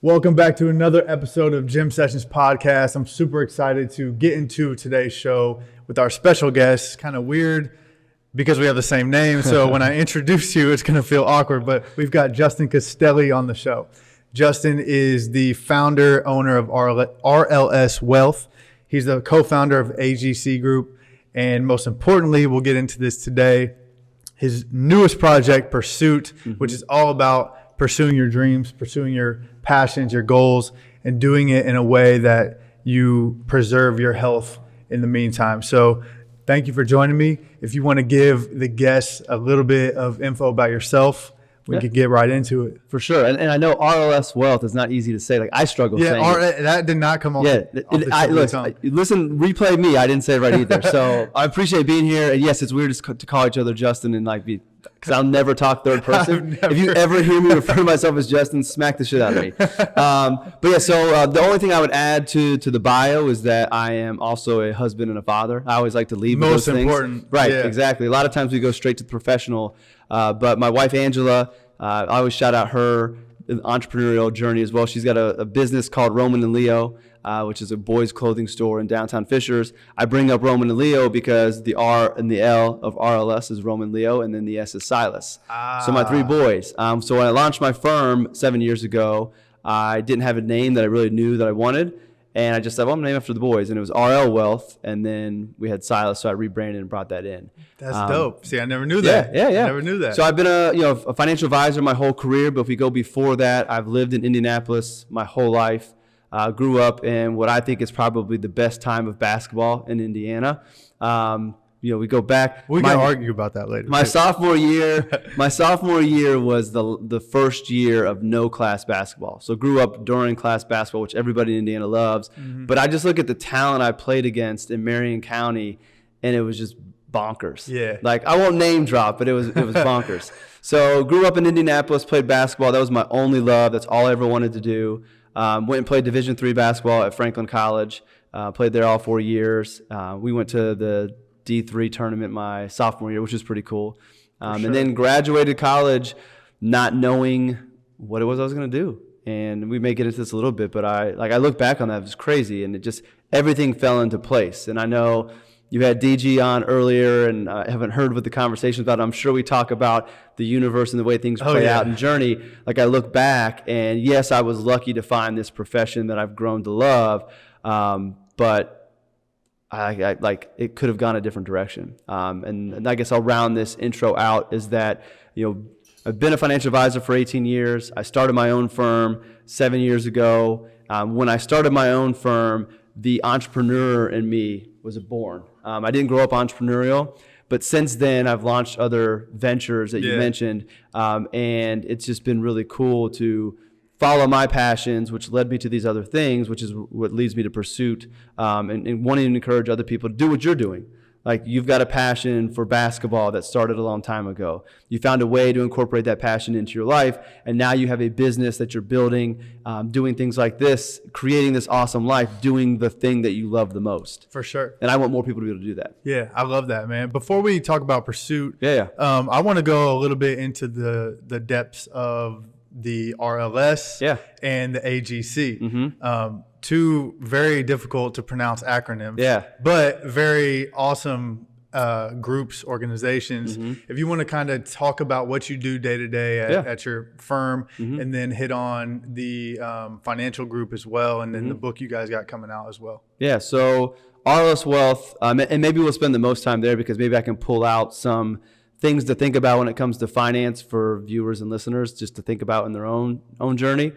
Welcome back to another episode of Gym Sessions Podcast. I'm super excited to get into today's show with our special guest. Kind of weird because we have the same name, so when I introduce you, it's going to feel awkward, but we've got Justin Castelli on the show. Justin is the founder, owner of RLS Wealth. He's the co-founder of AGC Group, and most importantly, we'll get into this today, his newest project, Pursuit, which is all about pursuing your dreams, pursuing your passions, your goals, and doing it in a way that you preserve your health in the meantime. So thank you for joining me. If you want to give the guests a little bit of info about yourself, we could get right into it. For sure. And I know RLS Wealth is not easy to say. Like I struggle saying it. That did not come off the tongue. Listen, replay me. I didn't say it right either. So I appreciate being here. And yes, it's weird to call each other Justin and because I'll never talk third person. If you ever hear me refer to myself as Justin, smack the shit out of me. So the only thing I would add to the bio is that I am also a husband and a father. I always like to leave with those things. Most important. Right, exactly. A lot of times we go straight to the professional. But my wife, Angela, I always shout out her entrepreneurial journey as well. She's got a business called Roman and Leo, which is a boys' clothing store in downtown Fishers. I bring up Roman and Leo because the R and the L of RLS is Roman Leo, and then the S is Silas. So my three boys. So when I launched my firm 7 years ago, I didn't have a name that I really knew that I wanted. And I just said, well, I'm going to name after the boys. And it was RL Wealth. And then we had Silas, so I rebranded and brought that in. That's dope. See, I never knew that. Yeah. I never knew that. So I've been a financial advisor my whole career. But if we go before that, I've lived in Indianapolis my whole life. Grew up in what I think is probably the best time of basketball in Indiana. We go back. We can argue about that later. My sophomore year was the first year of no class basketball. So grew up during class basketball, which everybody in Indiana loves. But I just look at the talent I played against in Marion County, and it was just bonkers. Yeah. Like I won't name drop, but it was bonkers. So grew up in Indianapolis, played basketball. That was my only love. That's all I ever wanted to do. Went and played Division III basketball at Franklin College. Played there all 4 years. We went to the D3 tournament my sophomore year, which was pretty cool. And then graduated college not knowing what it was I was going to do. And we may get into this a little bit, but I look back on that, it was crazy, and it just everything fell into place. And I know you had DG on earlier, and I haven't heard what the conversation's about. I'm sure we talk about the universe and the way things play out and journey. Like I look back, and yes, I was lucky to find this profession that I've grown to love, but I it could have gone a different direction. And I guess I'll round this intro out is that, I've been a financial advisor for 18 years. I started my own firm 7 years ago. When I started my own firm, the entrepreneur in me was born. I didn't grow up entrepreneurial, but since then I've launched other ventures that you mentioned. And it's just been really cool to follow my passions, which led me to these other things, which is what leads me to Pursuit, and wanting to encourage other people to do what you're doing. Like you've got a passion for basketball that started a long time ago. You found a way to incorporate that passion into your life, and now you have a business that you're building, doing things like this, creating this awesome life, doing the thing that you love the most. For sure. And I want more people to be able to do that. Yeah, I love that, man. Before we talk about Pursuit, I want to go a little bit into the depths of the RLS and the AGC. Two very difficult to pronounce acronyms, but very awesome groups, organizations. If you want to kind of talk about what you do day to day at your firm, and then hit on the financial group as well, and then the book you guys got coming out as well. Yeah, so RLS Wealth, and maybe we'll spend the most time there because maybe I can pull out some things to think about when it comes to finance for viewers and listeners, just to think about in their own journey.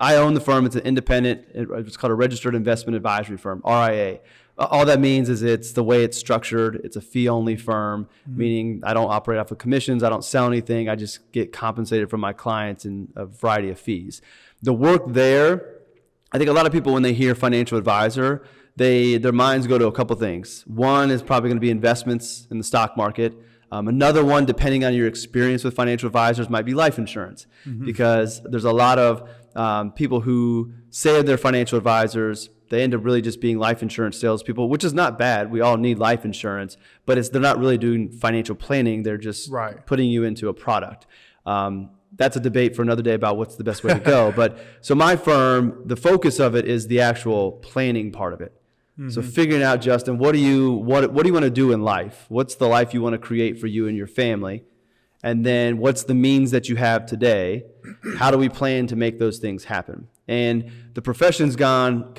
I own the firm. It's an independent, it's called a registered investment advisory firm, RIA. All that means is it's the way it's structured. It's a fee-only firm, meaning I don't operate off of commissions. I don't sell anything. I just get compensated from my clients in a variety of fees. The work there, I think a lot of people, when they hear financial advisor, their minds go to a couple things. One is probably going to be investments in the stock market. Another one, depending on your experience with financial advisors, might be life insurance, because there's a lot of people who say they're financial advisors. They end up really just being life insurance salespeople, which is not bad. We all need life insurance, but they're not really doing financial planning. They're just putting you into a product. That's a debate for another day about what's the best way to go. But so my firm, the focus of it is the actual planning part of it. So figuring out, Justin, what do you want to do in life? What's the life you want to create for you and your family? And then what's the means that you have today? How do we plan to make those things happen? And the profession's gone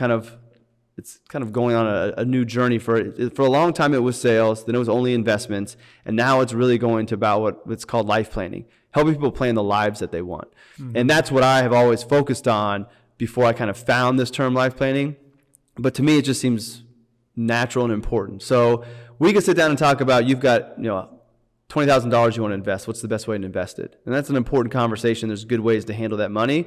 it's kind of going on a new journey for it. For a long time it was sales, then it was only investments, and now it's really going to about what's called life planning, helping people plan the lives that they want. And that's what I have always focused on before I kind of found this term life planning. But to me, it just seems natural and important. So we can sit down and talk about, you've got, $20,000 you want to invest. What's the best way to invest it? And that's an important conversation. There's good ways to handle that money.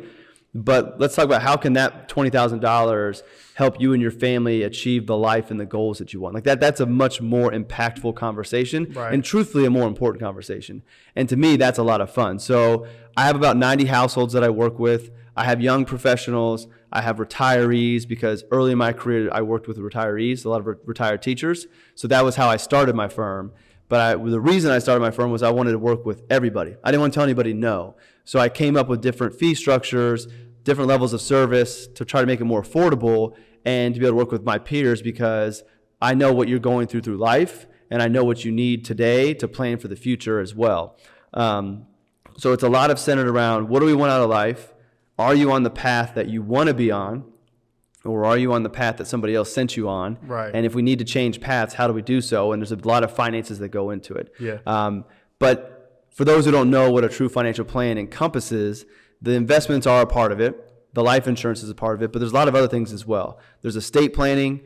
But let's talk about how can that $20,000 help you and your family achieve the life and the goals that you want. Like that's a much more impactful conversation, and truthfully a more important conversation. And to me, that's a lot of fun. So I have about 90 households that I work with. I have young professionals. I have retirees, because early in my career, I worked with retirees, a lot of retired teachers. So that was how I started my firm. But the reason I started my firm was I wanted to work with everybody. I didn't want to tell anybody no. So I came up with different fee structures, different levels of service to try to make it more affordable and to be able to work with my peers, because I know what you're going through life, and I know what you need today to plan for the future as well. So it's a lot of centered around, what do we want out of life? Are you on the path that you want to be on? Or are you on the path that somebody else sent you on? Right. And if we need to change paths, how do we do so? And there's a lot of finances that go into it. Yeah. But for those who don't know what a true financial plan encompasses, the investments are a part of it. The life insurance is a part of it, but there's a lot of other things as well. There's estate planning.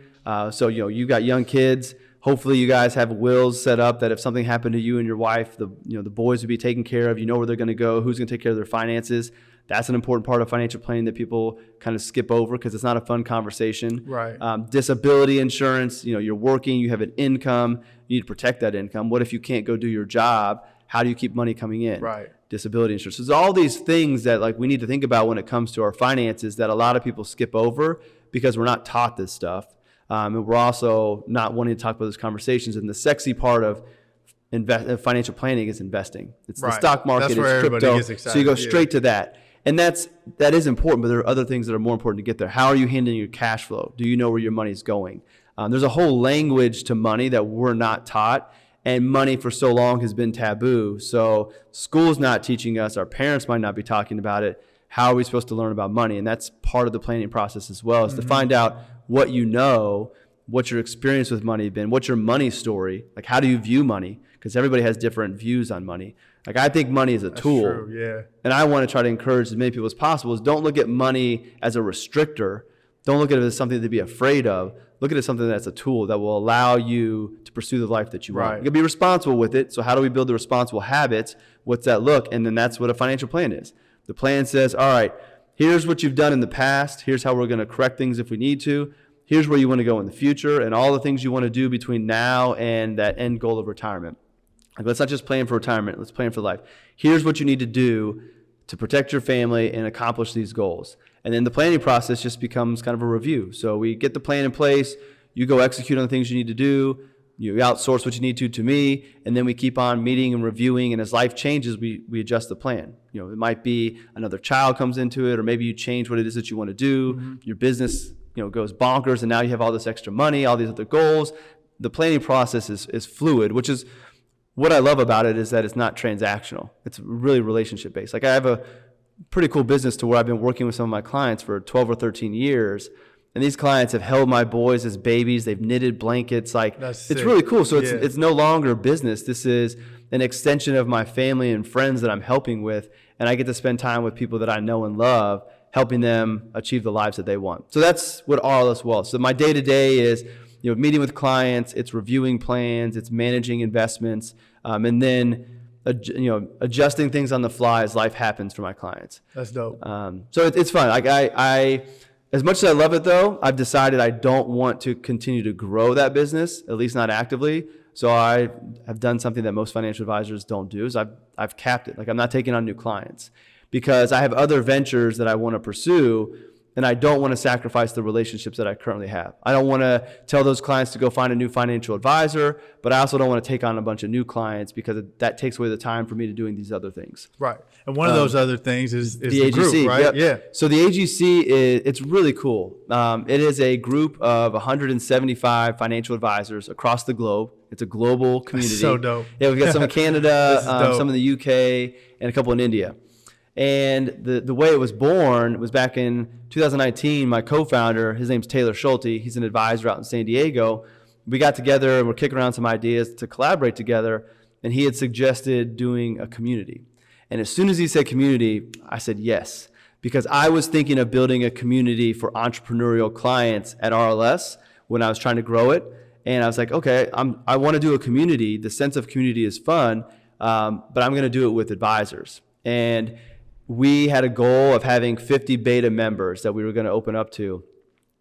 So you got young kids. Hopefully you guys have wills set up that if something happened to you and your wife, the boys would be taken care of. You know where they're going to go, who's going to take care of their finances. That's an important part of financial planning that people kind of skip over because it's not a fun conversation. Right. Disability insurance, you're working, you have an income, you need to protect that income. What if you can't go do your job? How do you keep money coming in? Right. Disability insurance. So there's all these things that we need to think about when it comes to our finances that a lot of people skip over because we're not taught this stuff. And we're also not wanting to talk about those conversations. And the sexy part of financial planning is investing. It's the stock market, That's where it's crypto. Gets excited. So you go straight to that. And that is important, but there are other things that are more important to get there. How are you handling your cash flow? Do you know where your money's going? There's a whole language to money that we're not taught, and money for so long has been taboo. So school's not teaching us, our parents might not be talking about it. How are we supposed to learn about money? And that's part of the planning process as well, is to find out what you know, what your experience with money has been, what's your money story, like how do you view money? Because everybody has different views on money. Like I think money is a tool. True, yeah. And I want to try to encourage as many people as possible is don't look at money as a restrictor. Don't look at it as something to be afraid of. Look at it as something that's a tool that will allow you to pursue the life that you want. You can be responsible with it. So how do we build the responsible habits? What's that look? And then that's what a financial plan is. The plan says, all right, here's what you've done in the past. Here's how we're going to correct things if we need to. Here's where you want to go in the future and all the things you want to do between now and that end goal of retirement. Like, let's not just plan for retirement. Let's plan for life. Here's what you need to do to protect your family and accomplish these goals. And then the planning process just becomes kind of a review. So we get the plan in place. You go execute on the things you need to do. You outsource what you need to me. And then we keep on meeting and reviewing. And as life changes, we adjust the plan. It might be another child comes into it, or maybe you change what it is that you want to do. Your business goes bonkers, and now you have all this extra money, all these other goals. The planning process is fluid, which is what I love about it, is that it's not transactional. It's really relationship based. Like I have a pretty cool business to where I've been working with some of my clients for 12 or 13 years. And these clients have held my boys as babies. They've knitted blankets. It's really cool. So it's no longer business. This is an extension of my family and friends that I'm helping with. And I get to spend time with people that I know and love, helping them achieve the lives that they want. So that's what RLS was. So my day-to-day is meeting with clients, it's reviewing plans, it's managing investments, and then adjusting things on the fly as life happens for my clients. That's dope. So it's fun. Like I as much as I love it though, I've decided I don't want to continue to grow that business, at least not actively. So I have done something that most financial advisors don't do, is I've capped it. Like I'm not taking on new clients because I have other ventures that I want to pursue. and I don't want to sacrifice the relationships that I currently have. I don't want to tell those clients to go find a new financial advisor, but I also don't want to take on a bunch of new clients because that takes away the time for me to doing these other things. Right. And one of those other things is the AGC, group, right? Yep. Yeah. So the AGC, it's really cool. It is a group of 175 financial advisors across the globe. It's a global community. That's so dope. Yeah, we've got some in Canada, dope. some in the UK, and a couple in India. And the way it was born was back in 2019. My co-founder, his name's Taylor Schulte. He's an advisor out in San Diego. We got together and we're kicking around some ideas to collaborate together. And he had suggested doing a community. And as soon as he said community, I said yes. Because I was thinking of building a community for entrepreneurial clients at RLS when I was trying to grow it. And I was like, okay, I want to do a community. The sense of community is fun, but I'm going to do it with advisors. And we had a goal of having 50 beta members that we were going to open up to.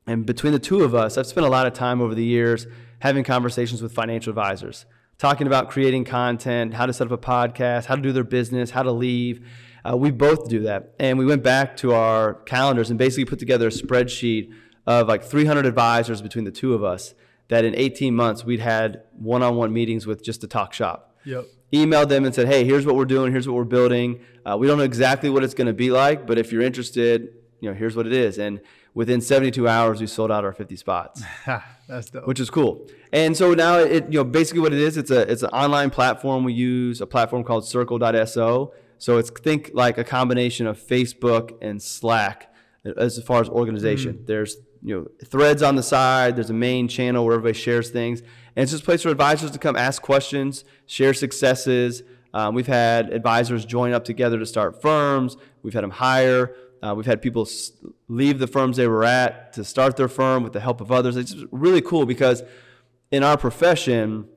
And between the two of us, I've spent a lot of time over the years having conversations with financial advisors, talking about creating content, how to set up a podcast, how to do their business, how to leave. We both do that. And we went back to our calendars and basically put together a spreadsheet of like 300 advisors between the two of us that in 18 months we'd had one-on-one meetings with just to talk shop. Yep. Emailed them and said, hey, here's what we're doing, here's what we're building. We don't know exactly what it's going to be like, but if you're interested, here's what it is. And within 72 hours, we sold out our 50 spots. That's dope. Which is cool. And so now basically what it is, it's an online platform. We use a platform called circle.so. So think like a combination of Facebook and Slack as far as organization. There's threads on the side. There's a main channel where everybody shares things. And it's just a place for advisors to come ask questions, share successes. We've had advisors join up together to start firms. We've had them hire. We've had people leave the firms they were at to start their firm with the help of others. It's just really cool because in our profession,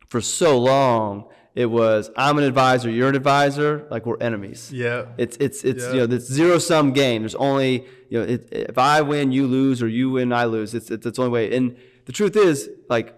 for so long, it was, I'm an advisor, you're an advisor, like we're enemies. Yeah. It's this zero-sum game. There's only, if I win, you lose, or you win, I lose. It's the only way. And the truth is, like,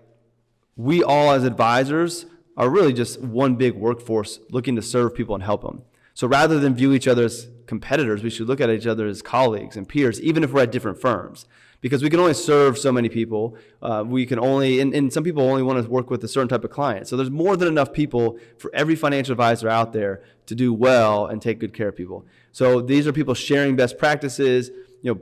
we all as advisors are really just one big workforce looking to serve people and help them. So rather than view each other as competitors, we should look at each other as colleagues and peers, even if we're at different firms. Because we can only serve so many people. We can only, and some people only want to work with a certain type of client. So there's more than enough people for every financial advisor out there to do well and take good care of people. So these are people sharing best practices,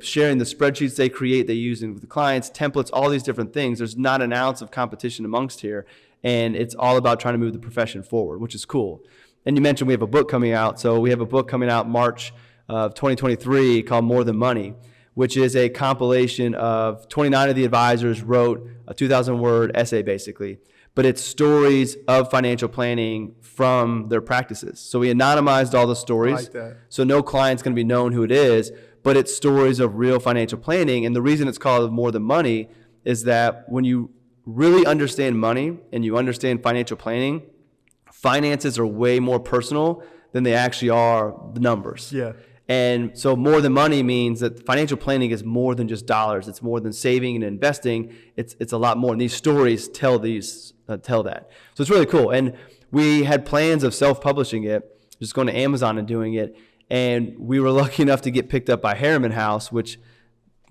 sharing the spreadsheets they create, they use with the clients, templates, all these different things. There's not an ounce of competition amongst here. And it's all about trying to move the profession forward, which is cool. And you mentioned we have a book coming out. So we have a book coming out March of 2023 called More Than Money, which is a compilation of 29 of the advisors wrote a 2,000-word essay, basically. But it's stories of financial planning from their practices. So we anonymized all the stories. I like that. So no client's going to be known who it is, but it's stories of real financial planning. And the reason it's called More Than Money is that when you really understand money and you understand financial planning, finances are way more personal than they actually are the numbers. Yeah. And so more than money means that financial planning is more than just dollars. It's more than saving and investing. It's a lot more. And these stories tell that. So it's really cool. And we had plans of self-publishing it, just going to Amazon and doing it. And we were lucky enough to get picked up by Harriman House, which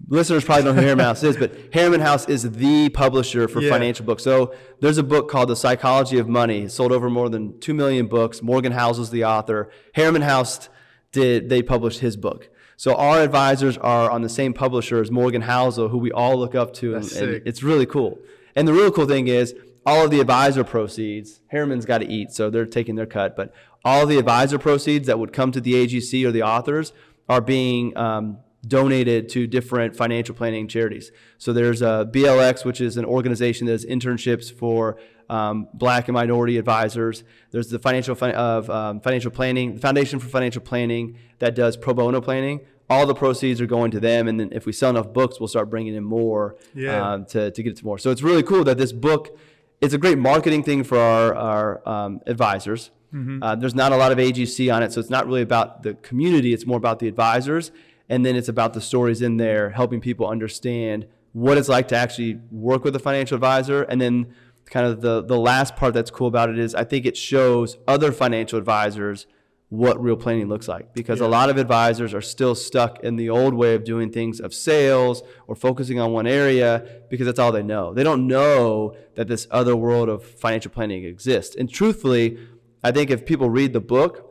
listeners probably don't know who Harriman House is, but Harriman House is the publisher for financial books. So there's a book called The Psychology of Money. It sold over more than 2 million books. Morgan Housel's the author. Harriman House they published his book. So our advisors are on the same publisher as Morgan Housel, who we all look up to. And it's really cool. And the real cool thing is all of the advisor proceeds, Harriman's got to eat, so they're taking their cut, but all of the advisor proceeds that would come to the AGC or the authors are being donated to different financial planning charities. So there's BLX, which is an organization that does internships for Black and minority advisors. There's the financial planning, the Foundation for Financial Planning that does pro bono planning. All the proceeds are going to them, and then if we sell enough books, we'll start bringing in more to get it to more. So it's really cool that this book, it's a great marketing thing for our advisors. Mm-hmm. There's not a lot of AGC on it, so it's not really about the community. It's more about the advisors, and then it's about the stories in there, helping people understand what it's like to actually work with a financial advisor. And then kind of the last part that's cool about it is I think it shows other financial advisors what real planning looks like, because a lot of advisors are still stuck in the old way of doing things, of sales or focusing on one area, because that's all they know. They don't know that this other world of financial planning exists. And truthfully, I think if people read the book,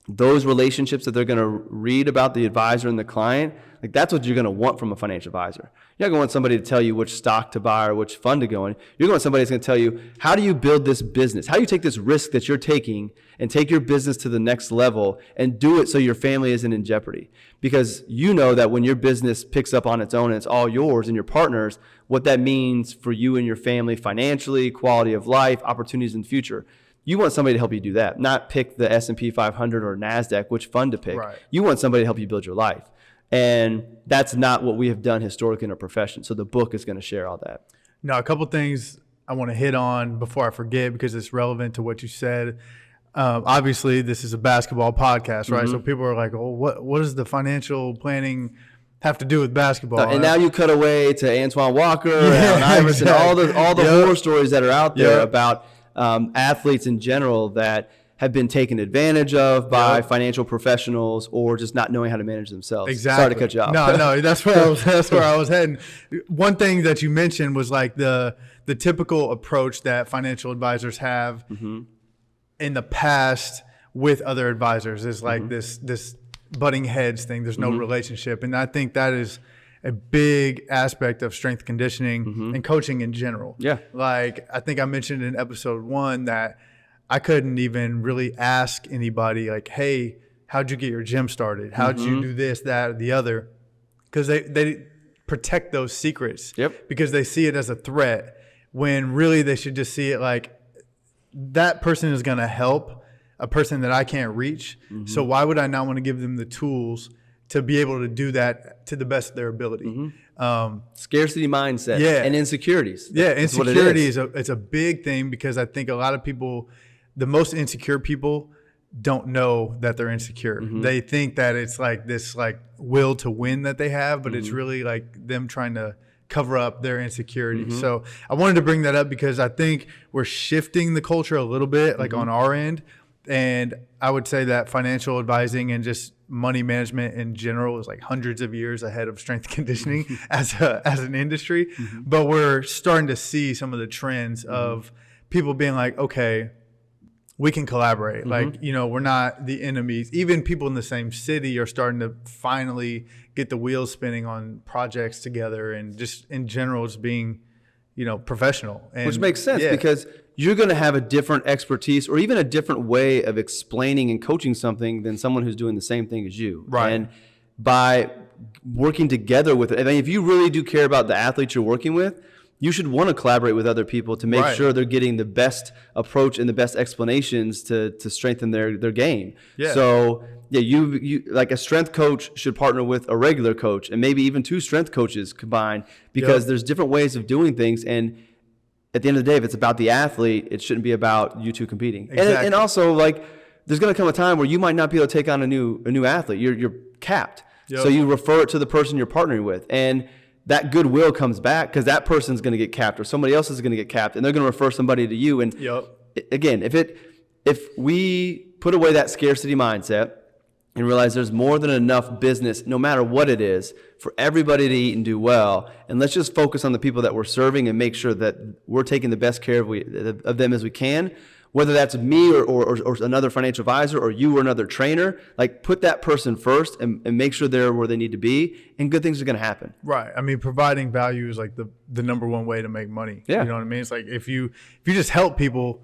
those relationships that they're going to read about the advisor and the client, like that's what you're going to want from a financial advisor. You're not going to want somebody to tell you which stock to buy or which fund to go in. You're going to want somebody that's going to tell you, how do you build this business? How do you take this risk that you're taking and take your business to the next level and do it so your family isn't in jeopardy? Because you know that when your business picks up on its own and it's all yours and your partners, what that means for you and your family financially, quality of life, opportunities in the future. You want somebody to help you do that, not pick the S&P 500 or NASDAQ, which fund to pick. Right. You want somebody to help you build your life. And that's not what we have done historically in our profession. So the book is going to share all that. Now, a couple things I want to hit on before I forget, because it's relevant to what you said. Obviously, this is a basketball podcast, right? So people are like, oh, what does the financial planning have to do with basketball? And now you cut away to Antoine Walker, Allen Iverson, all the horror stories that are out there about athletes in general that have been taken advantage of by financial professionals or just not knowing how to manage themselves. Exactly. Sorry to cut you off. No, that's where I was heading. One thing that you mentioned was like the typical approach that financial advisors have in the past with other advisors is like this butting heads thing. There's no relationship. And I think that is a big aspect of strength conditioning and coaching in general. Yeah. Like I think I mentioned in episode 1 that I couldn't even really ask anybody like, hey, how'd you get your gym started? How'd you do this, that, or the other? Because they protect those secrets because they see it as a threat, when really they should just see it like that person is going to help a person that I can't reach. So why would I not want to give them the tools to be able to do that to the best of their ability? Scarcity mindset and insecurities. Insecurity it's a big thing, because I think a lot of people, the most insecure people, don't know that they're insecure. They think that it's like this like will to win that they have, but it's really like them trying to cover up their insecurity. So I wanted to bring that up because I think we're shifting the culture a little bit like on our end. And I would say that financial advising and just money management in general is like hundreds of years ahead of strength conditioning as an industry. But we're starting to see some of the trends of people being like, okay, we can collaborate. Like, you know, we're not the enemies. Even people in the same city are starting to finally get the wheels spinning on projects together, and just in general, just being, you know, professional. And which makes sense because you're going to have a different expertise or even a different way of explaining and coaching something than someone who's doing the same thing as you. Right. And by working together with it, I mean, if you really do care about the athletes you're working with, you should want to collaborate with other people to make sure they're getting the best approach and the best explanations to strengthen their game. Yeah. So you like a strength coach should partner with a regular coach, and maybe even 2 strength coaches combined, because there's different ways of doing things. And at the end of the day, if it's about the athlete, it shouldn't be about you two competing. Exactly. And also, like, there's going to come a time where you might not be able to take on a new athlete. You're capped. So you refer it to the person you're partnering with, and that goodwill comes back because that person's going to get capped or somebody else is going to get capped, and they're going to refer somebody to you. And again, if we put away that scarcity mindset and realize there's more than enough business, no matter what it is, for everybody to eat and do well, and let's just focus on the people that we're serving and make sure that we're taking the best care of them as we can, whether that's me or another financial advisor or you or another trainer, like put that person first and make sure they're where they need to be, and good things are going to happen. Right. I mean, providing value is like the number one way to make money. Yeah. You know what I mean? It's like if you just help people,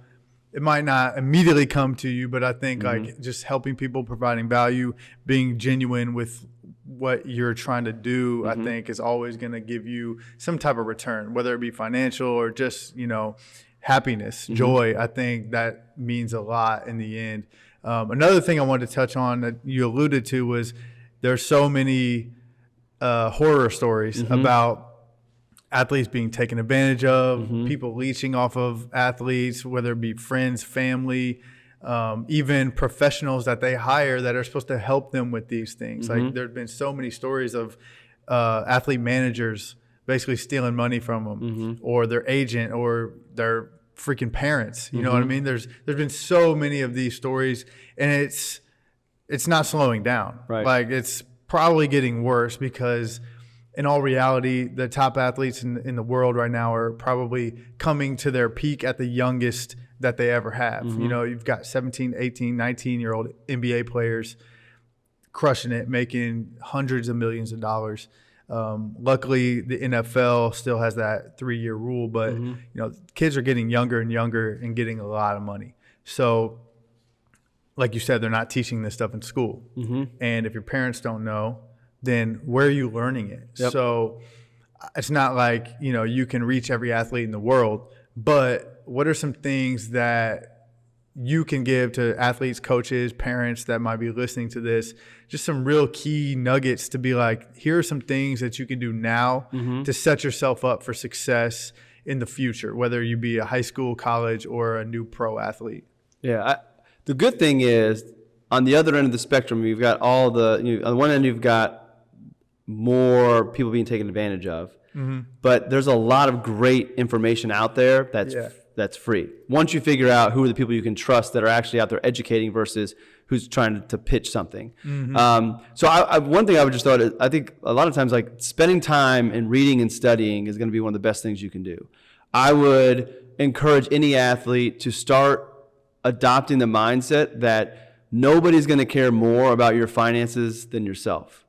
it might not immediately come to you, but I think like just helping people, providing value, being genuine with what you're trying to do, I think is always going to give you some type of return, whether it be financial or just, you know, happiness, joy. I think that means a lot in the end. Another thing I wanted to touch on that you alluded to was there's so many horror stories about athletes being taken advantage of, people leeching off of athletes, whether it be friends, family, even professionals that they hire that are supposed to help them with these things. Like there's been so many stories of athlete managers basically stealing money from them or their agent or their freaking parents. You know what I mean? There's been so many of these stories, and it's it's not slowing down. Right. Like it's probably getting worse because in all reality, the top athletes in the world right now are probably coming to their peak at the youngest that they ever have. Mm-hmm. You know, you've got 17, 18, 19-year-old NBA players crushing it, making hundreds of millions of dollars. Luckily, the NFL still has that 3-year rule, but Mm-hmm. you know, kids are getting younger and younger and getting a lot of money. So, like you said, they're not teaching this stuff in school. Mm-hmm. And if your parents don't know, then where are you learning it? Yep. So it's not like, you know, you can reach every athlete in the world, but what are some things that you can give to athletes, coaches, parents that might be listening to this? Just some real key nuggets to be like, here are some things that you can do now Mm-hmm. to set yourself up for success in the future, whether you be a high school, college, or a new pro athlete. Yeah. The good thing is, on the other end of the spectrum, you've got all the, on the one end, you've got more people being taken advantage of. Mm-hmm. But there's a lot of great information out there that's free. Once you figure out who are the people you can trust that are actually out there educating versus who's trying to pitch something. Mm-hmm. So one thing I would just thought is, I think a lot of times like spending time and reading and studying is going to be one of the best things you can do. I would encourage any athlete to start adopting the mindset that nobody's going to care more about your finances than yourself.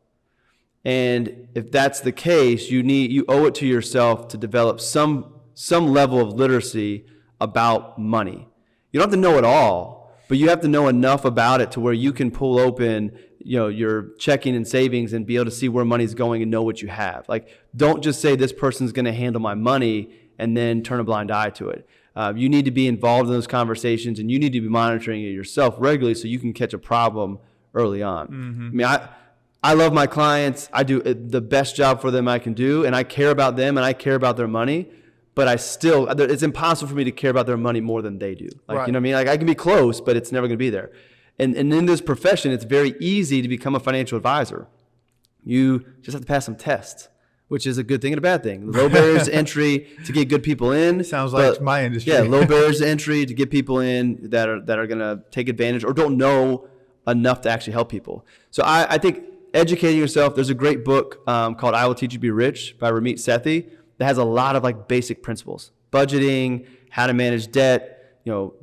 And if that's the case, you owe it to yourself to develop some level of literacy about money. You don't have to know it all, but you have to know enough about it to where you can pull open, you know, your checking and savings and be able to see where money's going and know what you have. Like, don't just say this person's going to handle my money and then turn a blind eye to it. You need to be involved in those conversations, and you need to be monitoring it yourself regularly so you can catch a problem early on. Mm-hmm. I mean, I love my clients. I do the best job for them I can do, and I care about them and I care about their money, but it's impossible for me to care about their money more than they do. Like, right. You know what I mean? Like, I can be close, but it's never going to be there. And in this profession, it's very easy to become a financial advisor. You just have to pass some tests, which is a good thing and a bad thing. Low barriers to entry to get good people in. Sounds like my industry. Yeah, low barriers to entry to get people in that are going to take advantage or don't know enough to actually help people. So I think educating yourself, there's a great book called I Will Teach You to Be Rich by Ramit Sethi that has a lot of like basic principles. Budgeting, how to manage debt. You know,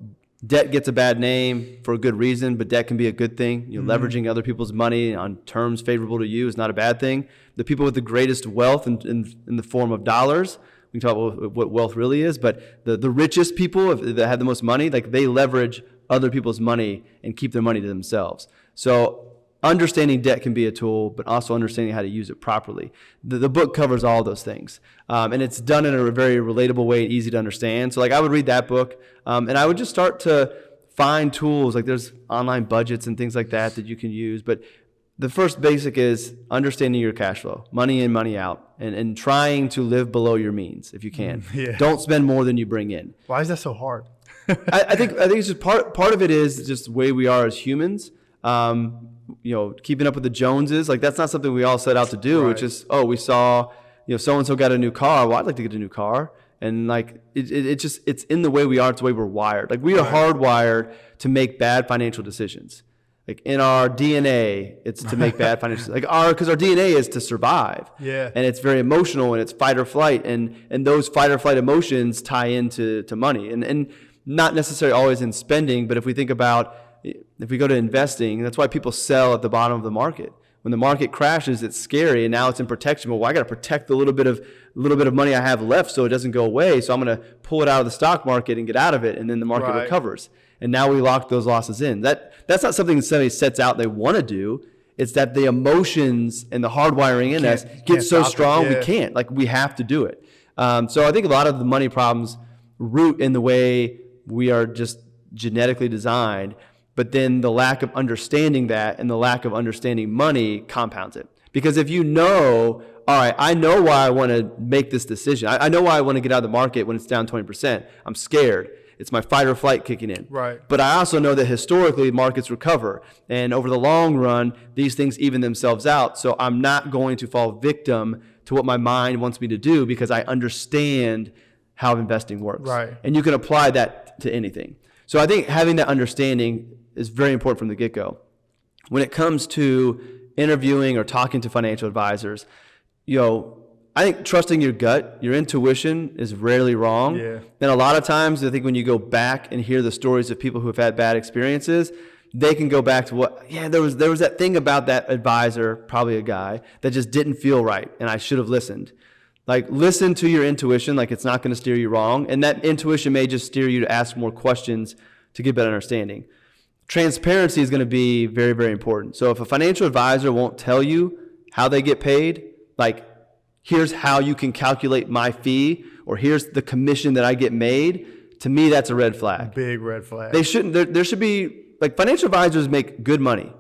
debt gets a bad name for a good reason, but debt can be a good thing. You know, leveraging other people's money on terms favorable to you is not a bad thing. The people with the greatest wealth in the form of dollars, we can talk about what wealth really is, but the richest people that have the most money, like they leverage other people's money and keep their money to themselves. So understanding debt can be a tool, but also understanding how to use it properly. The book covers all those things. And it's done in a very relatable way, easy to understand. So like I would read that book, and I would just start to find tools. Like there's online budgets and things like that you can use. But the first basic is understanding your cash flow, money in, money out, and trying to live below your means if you can. Yeah. Don't spend more than you bring in. Why is that so hard? I think it's just part of it is just the way we are as humans. You know, keeping up with the Joneses, like that's not something we all set out to do. Right. It's just, we saw, you know, so-and-so got a new car. Well, I'd like to get a new car. And like, it's in the way we are. It's the way we're wired. Like we are hardwired to make bad financial decisions. Like in our DNA, it's to make bad financial, because our DNA is to survive. Yeah. And it's very emotional and it's fight or flight. And those fight or flight emotions tie into money and not necessarily always in spending. But if we think about, if we go to investing, that's why people sell at the bottom of the market. When the market crashes, it's scary, and now it's in protection. Well, I got to protect the little bit of money I have left so it doesn't go away. So I'm going to pull it out of the stock market and get out of it, and then the market recovers. And now we lock those losses in. That's not something that somebody sets out they want to do. It's that the emotions and the hardwiring in us get so strong we can't. Like we have to do it. So I think a lot of the money problems root in the way we are just genetically designed. But then the lack of understanding that and the lack of understanding money compounds it. Because if you know, all right, I know why I want to make this decision. I know why I want to get out of the market when it's down 20%. I'm scared. It's my fight or flight kicking in. Right. But I also know that historically markets recover. And over the long run, these things even themselves out. So I'm not going to fall victim to what my mind wants me to do because I understand how investing works. Right. And you can apply that to anything. So I think having that understanding is very important from the get-go. when it comes to interviewing or talking to financial advisors, I think trusting your gut, your intuition is rarely wrong. Yeah. And a lot of times, I think when you go back and hear the stories of people who have had bad experiences, they can go back to there was that thing about that advisor, probably a guy, that just didn't feel right, and I should have listened. Like, listen to your intuition, like it's not going to steer you wrong, and that intuition may just steer you to ask more questions to get better understanding. Transparency is going to be very, very important. So if a financial advisor won't tell you how they get paid, like, here's how you can calculate my fee, or here's the commission that I get made, to me, that's a red flag. Big red flag. They shouldn't. There should be, like, financial advisors make good money.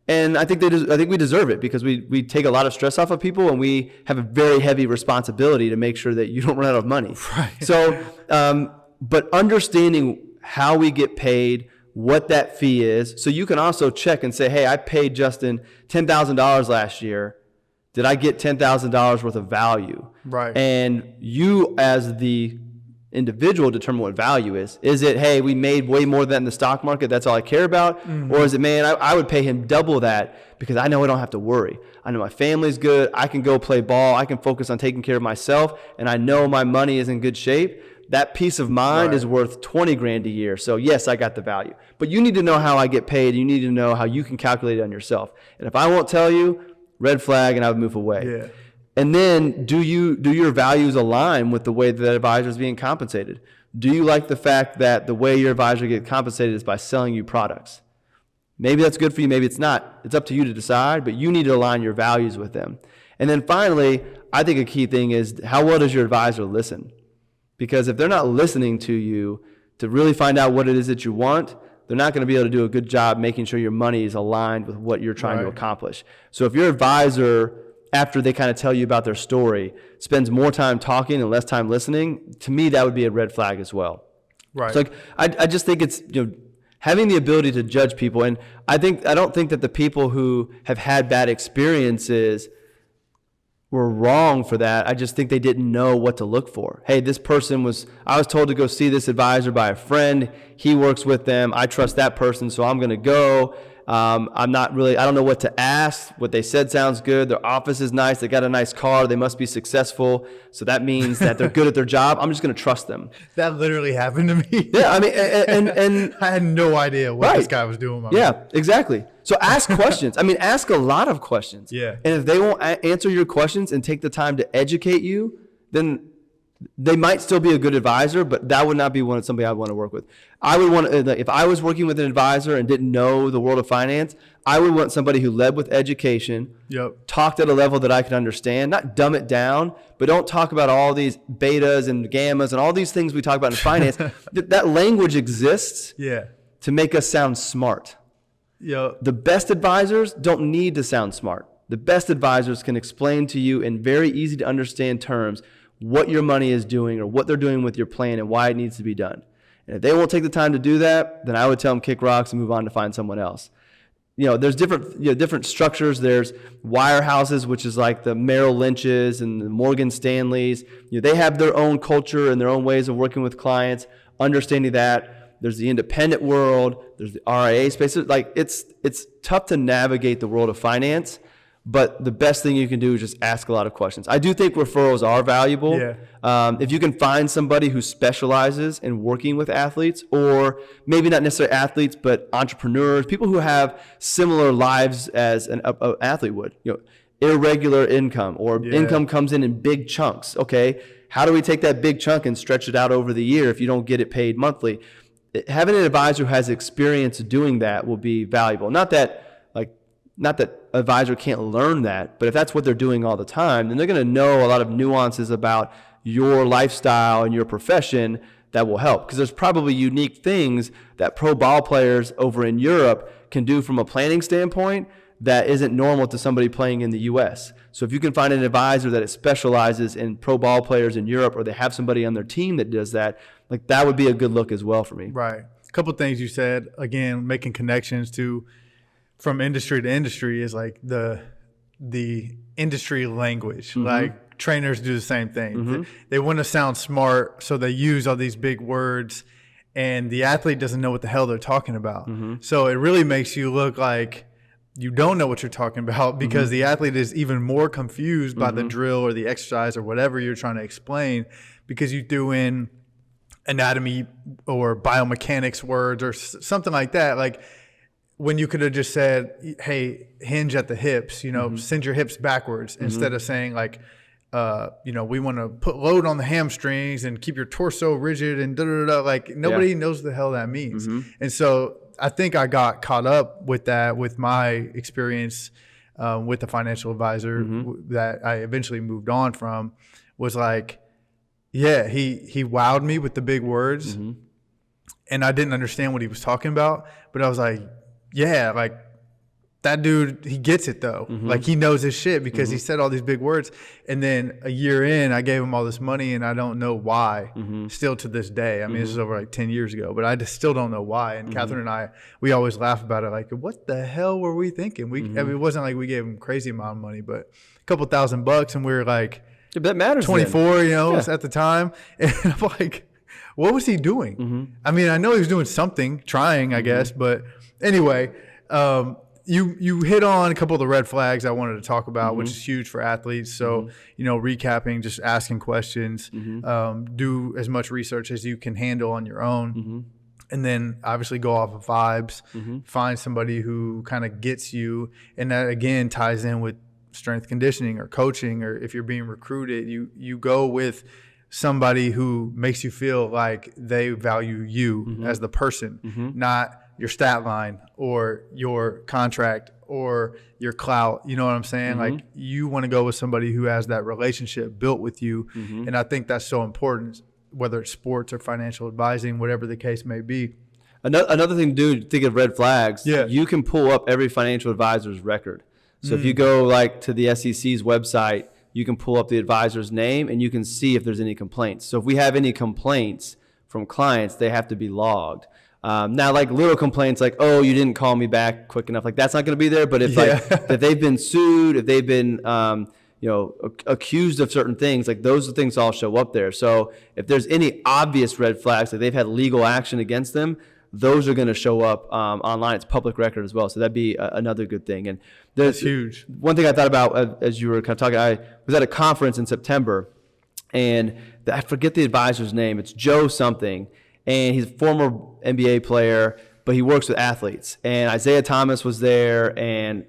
And I think we deserve it, because we take a lot of stress off of people, and we have a very heavy responsibility to make sure that you don't run out of money. Right. So, but understanding how we get paid, what that fee is, so you can also check and say, hey, I paid Justin $10,000 last year. Did I get $10,000 worth of value? Right. And you, as the individual, determine what value is. Is it, hey, we made way more than that in the stock market, that's all I care about? Mm-hmm. Or is it, man, I would pay him double that because I know I don't have to worry. I know my family's good. I can go play ball. I can focus on taking care of myself, and I know my money is in good shape. That peace of mind is worth 20 grand a year. So yes, I got the value. But you need to know how I get paid. You need to know how you can calculate it on yourself. And if I won't tell you, red flag, and I would move away. Yeah. And then do your values align with the way that advisor is being compensated? Do you like the fact that the way your advisor gets compensated is by selling you products? Maybe that's good for you, maybe it's not. It's up to you to decide, but you need to align your values with them. And then finally, I think a key thing is, how well does your advisor listen? Because if they're not listening to you to really find out what it is that you want, they're not going to be able to do a good job making sure your money is aligned with what you're trying to accomplish. So if your advisor, after they kind of tell you about their story, spends more time talking and less time listening, to me, that would be a red flag as well. Right. So, like, I just think it's, having the ability to judge people. And I don't think that the people who have had bad experiences were wrong for that. I just think they didn't know what to look for. Hey, this person I was told to go see this advisor by a friend. He works with them. I trust that person, so I'm going to go. I don't know what to ask. What they said sounds good. Their office is nice. They got a nice car. They must be successful. So that means that they're good at their job. I'm just going to trust them. That literally happened to me. Yeah, I mean, and I had no idea what this guy was doing. Yeah, exactly. So ask questions. I mean, ask a lot of questions. Yeah. And if they won't answer your questions and take the time to educate you, then they might still be a good advisor, but that would not be somebody I would want to work with. I would want to, if I was working with an advisor and didn't know the world of finance, I would want somebody who led with education, talked at a level that I could understand, not dumb it down, but don't talk about all these betas and gammas and all these things we talk about in finance. That language exists to make us sound smart. The best advisors don't need to sound smart. The best advisors can explain to you in very easy to understand terms what your money is doing or what they're doing with your plan and why it needs to be done. And if they won't take the time to do that, then I would tell them kick rocks and move on to find someone else. There's different structures. There's wirehouses, which is like the Merrill Lynch's and the Morgan Stanleys. They have their own culture and their own ways of working with clients, understanding that. There's the independent world. There's the RIA space. Like, it's tough to navigate the world of finance. But the best thing you can do is just ask a lot of questions. I do think referrals are valuable. Yeah. If you can find somebody who specializes in working with athletes, or maybe not necessarily athletes, but entrepreneurs, people who have similar lives as an athlete would, irregular income, or income comes in big chunks. Okay, how do we take that big chunk and stretch it out over the year if you don't get it paid monthly? Having an advisor who has experience doing that will be valuable. Not that advisor can't learn that, but if that's what they're doing all the time, then they're going to know a lot of nuances about your lifestyle and your profession that will help. Because there's probably unique things that pro ball players over in Europe can do from a planning standpoint that isn't normal to somebody playing in the U.S. So if you can find an advisor that specializes in pro ball players in Europe, or they have somebody on their team that does that, like, that would be a good look as well for me. Right. A couple of things you said, again, making connections from industry to industry is like the industry language. Mm-hmm. Like, trainers do the same thing. Mm-hmm. They want to sound smart, so they use all these big words, and the athlete doesn't know what the hell they're talking about. Mm-hmm. So it really makes you look like you don't know what you're talking about because the athlete is even more confused by the drill or the exercise or whatever you're trying to explain because you threw in anatomy or biomechanics words or something like that. Like when you could have just said, hey, hinge at the hips, send your hips backwards instead of saying like, we want to put load on the hamstrings and keep your torso rigid and like nobody knows the hell that means. And so I think I got caught up with that with my experience with the financial advisor that I eventually moved on from was like, yeah, he wowed me with the big words and I didn't understand what he was talking about, but I was like, yeah, like that dude, he gets it though. Like he knows his shit because he said all these big words. And then a year in, I gave him all this money and I don't know why still to this day. I mean, this is over like 10 years ago, but I just still don't know why. And Catherine and I, we always laugh about it. Like, what the hell were we thinking? I mean, it wasn't like we gave him crazy amount of money, but a couple $1,000 and we were like, that matters 24, at the time. And I'm like, what was he doing? I mean, I know he was doing something, trying, I guess. But anyway, you hit on a couple of the red flags I wanted to talk about, which is huge for athletes. So, recapping, just asking questions, do as much research as you can handle on your own. And then obviously go off of vibes, find somebody who kind of gets you. And that again ties in with strength conditioning or coaching, or if you're being recruited, you go with somebody who makes you feel like they value you as the person, not your stat line or your contract or your clout. You know what I'm saying? Like you want to go with somebody who has that relationship built with you. And I think that's so important, whether it's sports or financial advising, whatever the case may be. Another thing to do, think of red flags. You can pull up every financial advisor's record. So if you go like to the SEC's website, you can pull up the advisor's name and you can see if there's any complaints. So if we have any complaints from clients, they have to be logged. Now, like little complaints like, oh, you didn't call me back quick enough, like that's not going to be there. But if like if they've been sued, if they've been accused of certain things, like those things all show up there. So if there's any obvious red flags, like they've had legal action against them, those are going to show up online. It's public record as well. So that'd be another good thing. And that's huge. One thing I thought about as you were kind of talking, I was at a conference in September, and I forget the advisor's name. It's Joe something. And he's a former NBA player, but he works with athletes. And Isaiah Thomas was there, and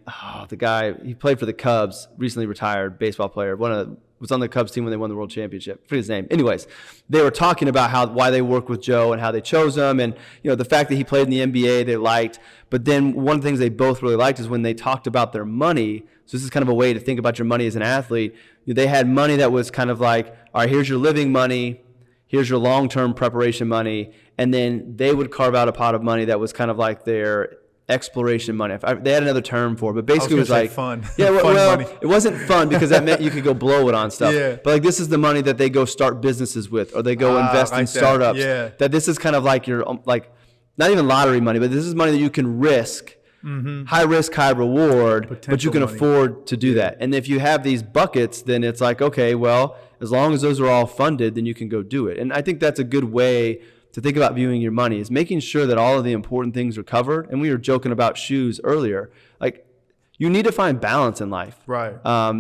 the guy, he played for the Cubs, recently retired baseball player, was on the Cubs team when they won the World Championship. I forget his name. Anyways, they were talking about why they worked with Joe and how they chose him, and the fact that he played in the NBA they liked. But then one of the things they both really liked is when they talked about their money. So this is kind of a way to think about your money as an athlete. They had money that was kind of like, all right, here's your living money, here's your long-term preparation money, and then they would carve out a pot of money that was kind of like their exploration money. They had another term for it, but basically it was like fun. Yeah, fun well, money. It wasn't fun because that meant you could go blow it on stuff. Yeah. But like this is the money that they go start businesses with, or they go invest in startups. That this is kind of like your like not even lottery money, but this is money that you can risk. High risk, high reward, but you can afford to do that. And if you have these buckets, then it's like, okay, well, as long as those are all funded, then you can go do it. And I think that's a good way to think about viewing your money, is making sure that all of the important things are covered. And we were joking about shoes earlier. Like, you need to find balance in life. Right.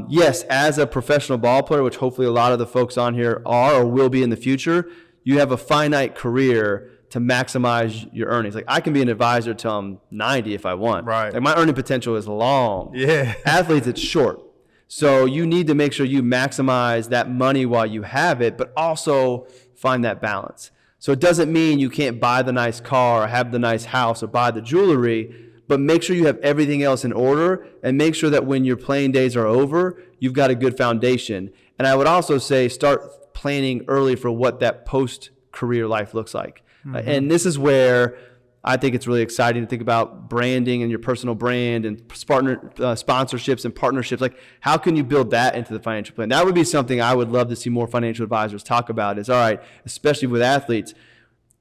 Yes, as a professional ball player, which hopefully a lot of the folks on here are or will be in the future, you have a finite career to maximize your earnings. Like, I can be an advisor till I'm 90 if I want. Right. Like, my earning potential is long. Yeah. Athletes, it's short. So you need to make sure you maximize that money while you have it, but also find that balance. So it doesn't mean you can't buy the nice car or have the nice house or buy the jewelry, but make sure you have everything else in order, and make sure that when your playing days are over, you've got a good foundation. And I would also say start planning early for what that post-career life looks like. And this is where I think it's really exciting to think about branding and your personal brand and sponsorships and partnerships. Like, how can you build that into the financial plan? That would be something I would love to see more financial advisors talk about, is, all right, especially with athletes,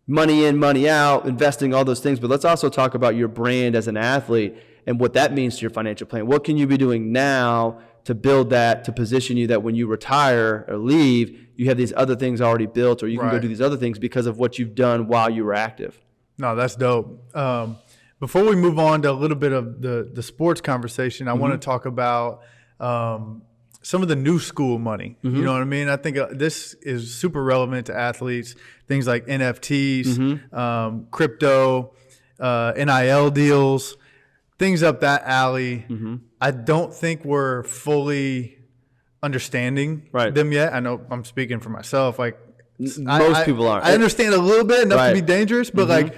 money in, money out, investing, all those things. But let's also talk about your brand as an athlete and what that means to your financial plan. What can you be doing now to build that, to position you that when you retire or leave, you have these other things already built, or you can go do these other things because of what you've done while you were active. No, that's dope. Before we move on to a little bit of the sports conversation, I want to talk about some of the new school money. You know what I mean? I think this is super relevant to athletes. Things like NFTs, crypto, NIL deals, things up that alley. I don't think we're fully understanding them yet. I know I'm speaking for myself. Like most people aren't. I understand a little bit enough to be dangerous, but like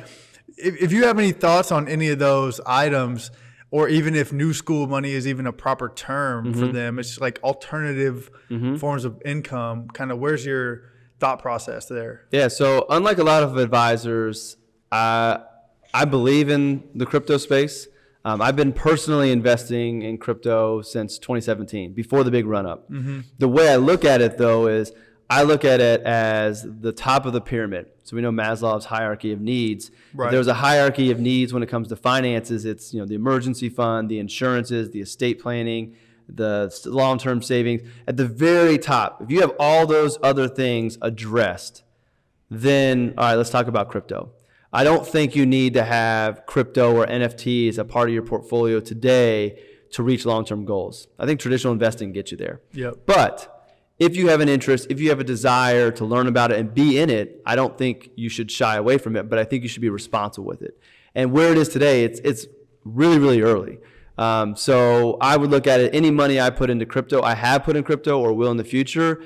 if you have any thoughts on any of those items, or even if new school money is even a proper term for them, it's like alternative forms of income. Kind of where's your thought process there? Yeah. So unlike a lot of advisors, I believe in the crypto space. I've been personally investing in crypto since 2017, before the big run up. The way I look at it though is I look at it as the top of the pyramid. So we know Maslow's hierarchy of needs. If there's a hierarchy of needs when it comes to finances. It's, the emergency fund, the insurances, the estate planning, the long-term savings. At the very top, if you have all those other things addressed, then, all right, let's talk about crypto. I don't think you need to have crypto or NFTs a part of your portfolio today to reach long-term goals. I think traditional investing gets you there. But if you have an interest, if you have a desire to learn about it and be in it, I don't think you should shy away from it, but I think you should be responsible with it. And where it is today, it's really, really early. So I would look at it, any money I put into crypto, I have put in crypto or will in the future.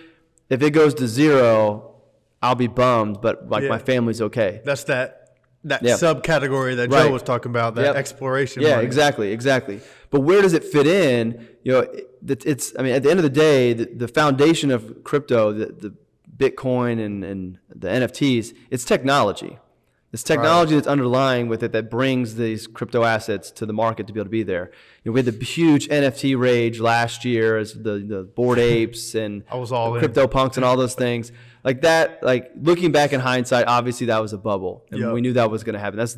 If it goes to zero, I'll be bummed, but my family's okay. That's that subcategory that Joe was talking about, that exploration money. Exactly. But where does it fit in? It's at the end of the day, the foundation of crypto, the Bitcoin and the NFTs, it's technology. It's technology that's underlying with it that brings these crypto assets to the market to be able to be there. We had the huge NFT rage last year as the Bored Apes and Crypto Punks and all those things. Like that, looking back in hindsight, obviously that was a bubble. And we knew that was going to happen. That's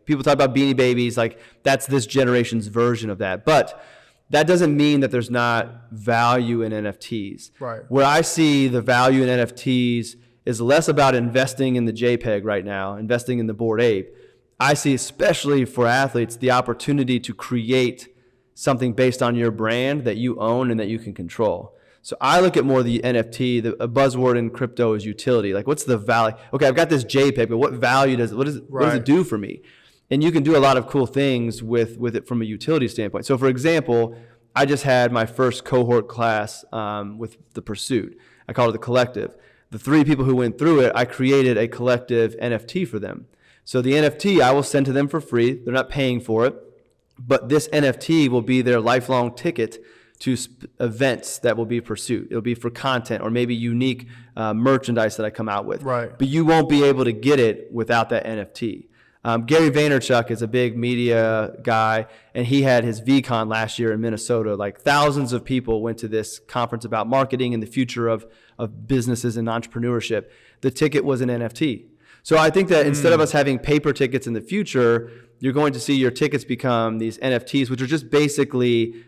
people talk about Beanie Babies, that's this generation's version of that. But that doesn't mean that there's not value in NFTs. Where I see the value in NFTs is less about investing in the JPEG right now, investing in the Bored Ape. I see, especially for athletes, the opportunity to create something based on your brand that you own and that you can control. So I look at more the NFT, a buzzword in crypto is utility. What's the value? Okay, I've got this JPEG, but what value what does it do for me? And you can do a lot of cool things with it from a utility standpoint. So for example, I just had my first cohort class with the Pursuit. I called it the Collective. The 3 people who went through it, I created a collective NFT for them. So the NFT I will send to them for free. They're not paying for it. But this NFT will be their lifelong ticket to events that will be Pursuit. It'll be for content or maybe unique merchandise that I come out with. But you won't be able to get it without that NFT. Gary Vaynerchuk is a big media guy, and he had his VCon last year in Minnesota. Thousands of people went to this conference about marketing and the future of businesses and entrepreneurship. The ticket was an NFT. So I think that instead of us having paper tickets in the future, you're going to see your tickets become these NFTs, which are just basically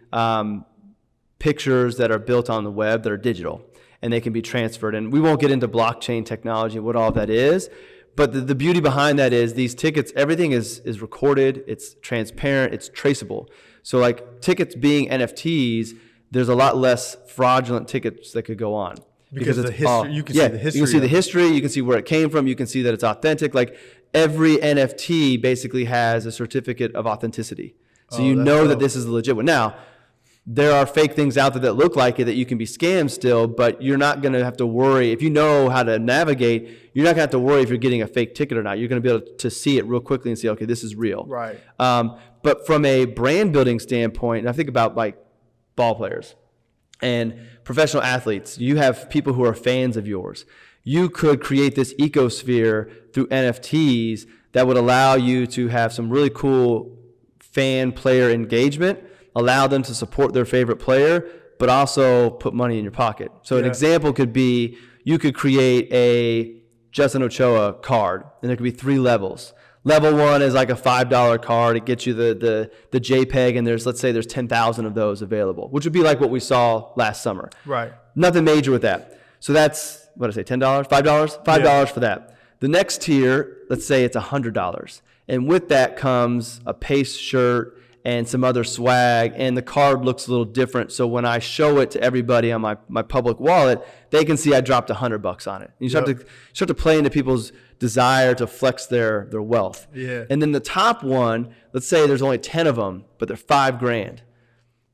pictures that are built on the web that are digital, and they can be transferred. And we won't get into blockchain technology and what all that is. But the beauty behind that is these tickets, everything is recorded, it's transparent, it's traceable. So tickets being NFTs, there's a lot less fraudulent tickets that could go on. Because of the history, you can see the history. You can see the history, you can see where it came from, you can see that it's authentic. Every NFT basically has a certificate of authenticity. So you know that this is a legit one. Now, there are fake things out there that look like it that you can be scammed still, but you're not going to have to worry. If you know how to navigate, you're not going to have to worry if you're getting a fake ticket or not. You're going to be able to see it real quickly and see, okay, this is real. But from a brand building standpoint, and I think about ball players and professional athletes, you have people who are fans of yours. You could create this ecosphere through NFTs that would allow you to have some really cool fan player engagement, allow them to support their favorite player, but also put money in your pocket. So an example could be you could create a Justin Ochoa card, and there could be 3 levels. Level 1 is a $5 card. It gets you the JPEG, and let's say there's 10,000 of those available, which would be like what we saw last summer. Right. Nothing major with that. So that's, what did I say, $10? $5? $5 for that. The next tier, let's say it's $100. And with that comes a Pace shirt and some other swag, and the card looks a little different. So when I show it to everybody on my public wallet, they can see I dropped $100 on it. And you start to play into people's desire to flex their wealth. Yeah. And then the top one, let's say there's only 10 of them, but they're $5,000.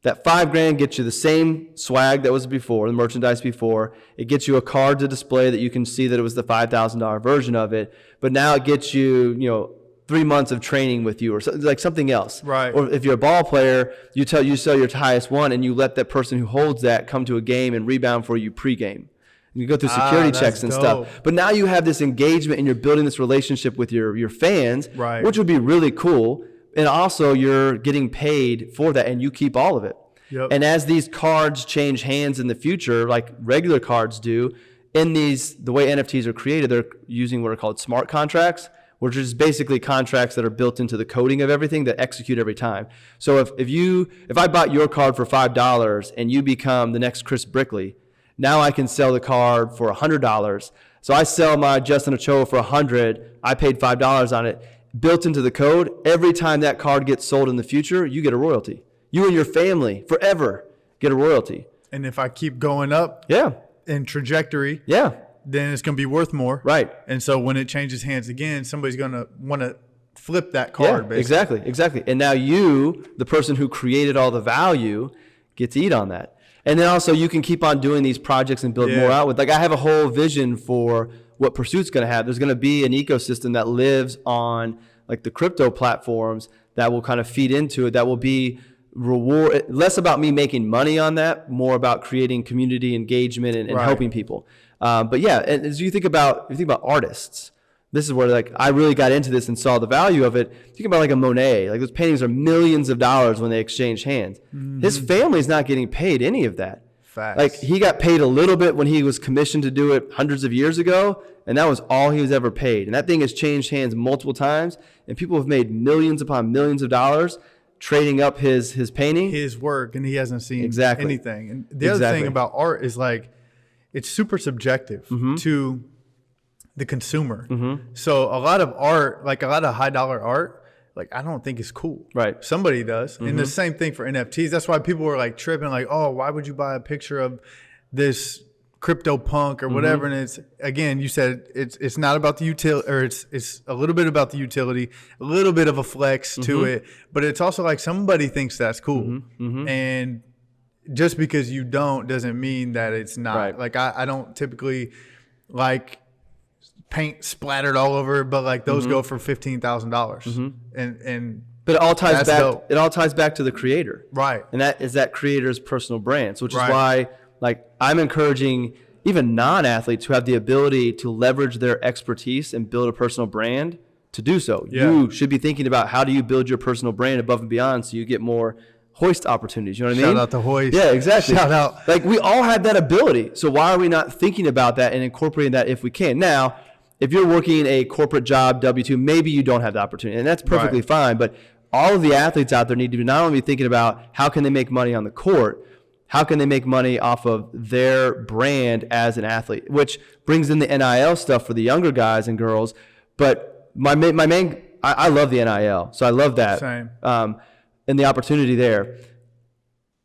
That $5,000 gets you the same swag that was before, the merchandise before. It gets you a card to display that you can see that it was the $5,000 version of it. But now it gets you, 3 months of training with you, or like something else. Right. Or if you're a ball player, you sell your highest one, and you let that person who holds that come to a game and rebound for you pregame. You go through security checks and stuff. But now you have this engagement, and you're building this relationship with your fans, right, which would be really cool. And also you're getting paid for that, and you keep all of it. Yep. And as these cards change hands in the future, like regular cards do, the way NFTs are created, they're using what are called smart contracts, which is basically contracts that are built into the coding of everything that execute every time. So if I bought your card for $5 and you become the next Chris Brickley, now I can sell the card for $100. So I sell my Justin Ochoa for $100. I paid $5 on it. Built into the code, every time that card gets sold in the future, you get a royalty. You and your family forever get a royalty. And if I keep going up in trajectory, then it's going to be worth more. Right. And so when it changes hands again, somebody's going to want to flip that card, basically. Exactly. And now you, the person who created all the value, get to eat on that. And then also you can keep on doing these projects and build more out with. Like I have a whole vision for what Pursuit's going to have. There's going to be an ecosystem that lives on like the crypto platforms that will kind of feed into it, that will be less about me making money on that, more about creating community engagement and helping people. But yeah, and as you think about artists, this is where like I really got into this and saw the value of it. Think about like a Monet. Like those paintings are millions of dollars when they exchange hands. Mm-hmm. His family's not getting paid any of that. Facts. Like he got paid a little bit when he was commissioned to do it hundreds of years ago, and that was all he was ever paid. And that thing has changed hands multiple times, and people have made millions upon millions of dollars trading up his painting, his work, and he hasn't seen anything. And the other thing about art is like it's super subjective to the consumer. So a lot of art, like a lot of high dollar art, like I don't think is cool. Right. Somebody does. And the same thing for NFTs. That's why people were like tripping, like, oh, why would you buy a picture of this crypto punk or whatever? And it's, again, you said it's not about the utility, or it's a little bit about the utility, a little bit of a flex to it, but it's also like somebody thinks that's cool. And just because you don't doesn't mean that it's not. Right. Like I don't typically like paint splattered all over, but like those go for $15,000. And but it all ties back. Dope. It all ties back to the creator, right? And that is that creator's personal brands, which is why like I'm encouraging even non-athletes who have the ability to leverage their expertise and build a personal brand to do so. You should be thinking about how do you build your personal brand above and beyond so you get more hoist opportunities. You know what I mean? Shout out to hoist. Yeah, exactly. Shout out. Like we all have that ability. So why are we not thinking about that and incorporating that if we can? Now, if you're working a corporate job, W-2, maybe you don't have the opportunity, and that's perfectly fine. But all of the athletes out there need to be not only thinking about how can they make money on the court, how can they make money off of their brand as an athlete, which brings in the NIL stuff for the younger guys and girls. But my main, I love the NIL, so I love that. Same. And the opportunity there.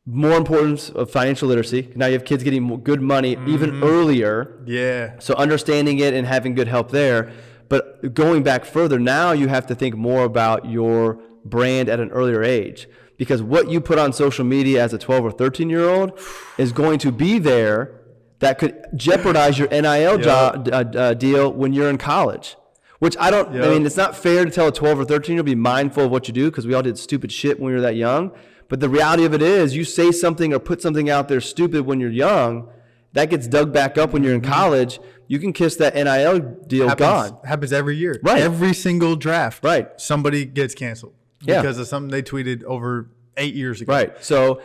More importance of financial literacy. Now you have kids getting good money even earlier. Yeah. So understanding it and having good help there. But going back further, now you have to think more about your brand at an earlier age. Because what you put on social media as a 12 or 13-year-old is going to be there that could jeopardize your NIL deal when you're in college. Which I mean, it's not fair to tell a 12 or 13-year-old be mindful of what you do because we all did stupid shit when we were that young. But the reality of it is you say something or put something out there stupid when you're young, that gets dug back up when you're in college. You can kiss that NIL deal gone. Happens every year. Right. Every single draft. Right. Somebody gets canceled because of something they tweeted over 8 years ago. Right. So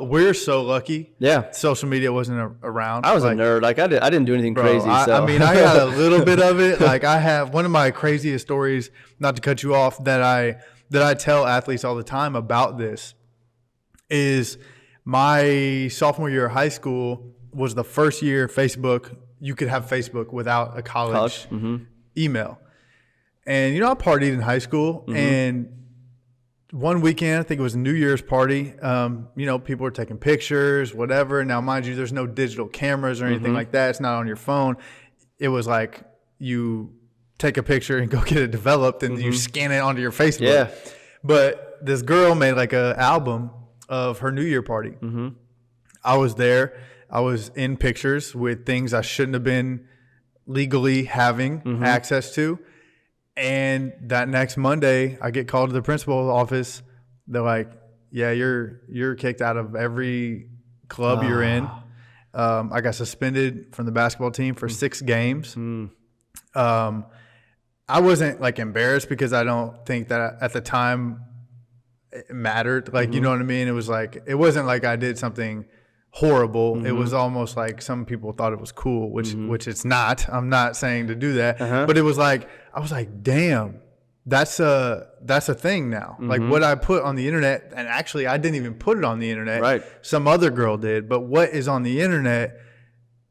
we're so lucky. Yeah. Social media wasn't around. I was a nerd. Like I didn't do anything crazy. I mean, I got a little bit of it. Like I have one of my craziest stories, not to cut you off, that I tell athletes all the time about this is my sophomore year of high school was the first year Facebook, you could have Facebook without a college email. And, I partied in high school. And one weekend, I think it was a New Year's party, people were taking pictures, whatever. Now, mind you, there's no digital cameras or anything like that. It's not on your phone. It was like you take a picture and go get it developed and you scan it onto your Facebook. Yeah. But this girl made like an album of her New Year party. I was there. I was in pictures with things I shouldn't have been legally having access to. And that next Monday, I get called to the principal's office. They're like, yeah, you're kicked out of every club you're in. I got suspended from the basketball team for 6 games. I wasn't like embarrassed because I don't think that at the time it mattered. Like, you know what I mean? It was like, it wasn't like I did something horrible. It was almost like some people thought it was cool, which it's not. I'm not saying to do that, but it was like, I was like, damn, that's a thing now. Like what I put on the internet, and actually I didn't even put it on the internet. Right. Some other girl did, but what is on the internet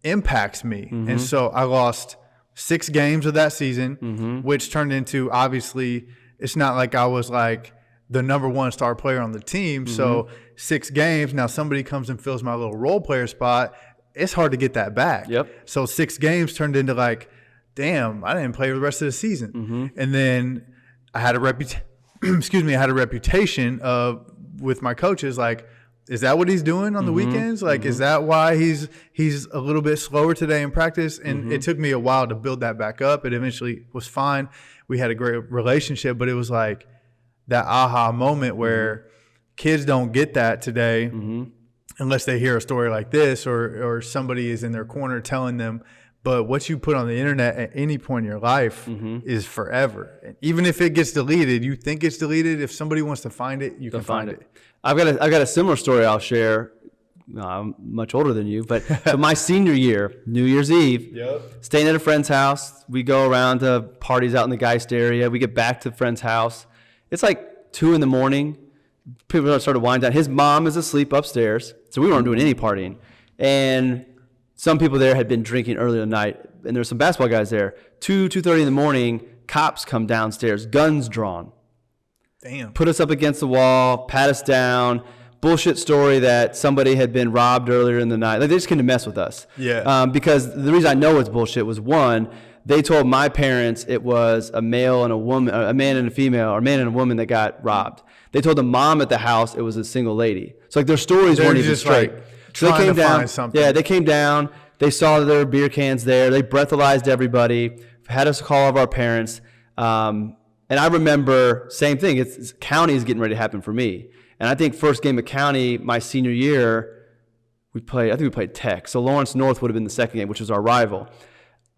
impacts me. And so I lost 6 games of that season, which turned into, obviously, it's not like I was like the number 1 star player on the team. So 6 games, now somebody comes and fills my little role player spot. It's hard to get that back. So 6 games turned into like, damn, I didn't play the rest of the season. And then I had a reputation of, with my coaches, like, is that what he's doing on the weekends? Like, is that why he's a little bit slower today in practice? And it took me a while to build that back up. It eventually was fine. We had a great relationship, but it was like that aha moment where kids don't get that today unless they hear a story like this or somebody is in their corner telling them. But what you put on the internet at any point in your life is forever. And even if it gets deleted, you think it's deleted. If somebody wants to find it, you can find it. I've got a similar story I'll share. I'm much older than you, but so my senior year, New Year's Eve, staying at a friend's house. We go around to parties out in the Geist area. We get back to a friend's house. It's like 2 a.m. People started winding down. His mom is asleep upstairs, so we weren't doing any partying. And some people there had been drinking earlier in the night, and there were some basketball guys there. 2:30 in the morning, cops come downstairs, guns drawn. Damn. Put us up against the wall, pat us down. Bullshit story that somebody had been robbed earlier in the night. Like, they just came to mess with us. Because the reason I know it's bullshit was, one, they told my parents it was a male and a woman, a man and a female, or a man and a woman that got robbed. They told the mom at the house it was a single lady. So like their stories weren't even straight. Like, so they came down. Find something. Yeah, they came down. They saw there were beer cans there. They breathalyzed everybody. Had us call all of our parents. And I remember, same thing. It's county is getting ready to happen for me. And I think first game of county my senior year, we played Tech. So Lawrence North would have been the second game, which was our rival.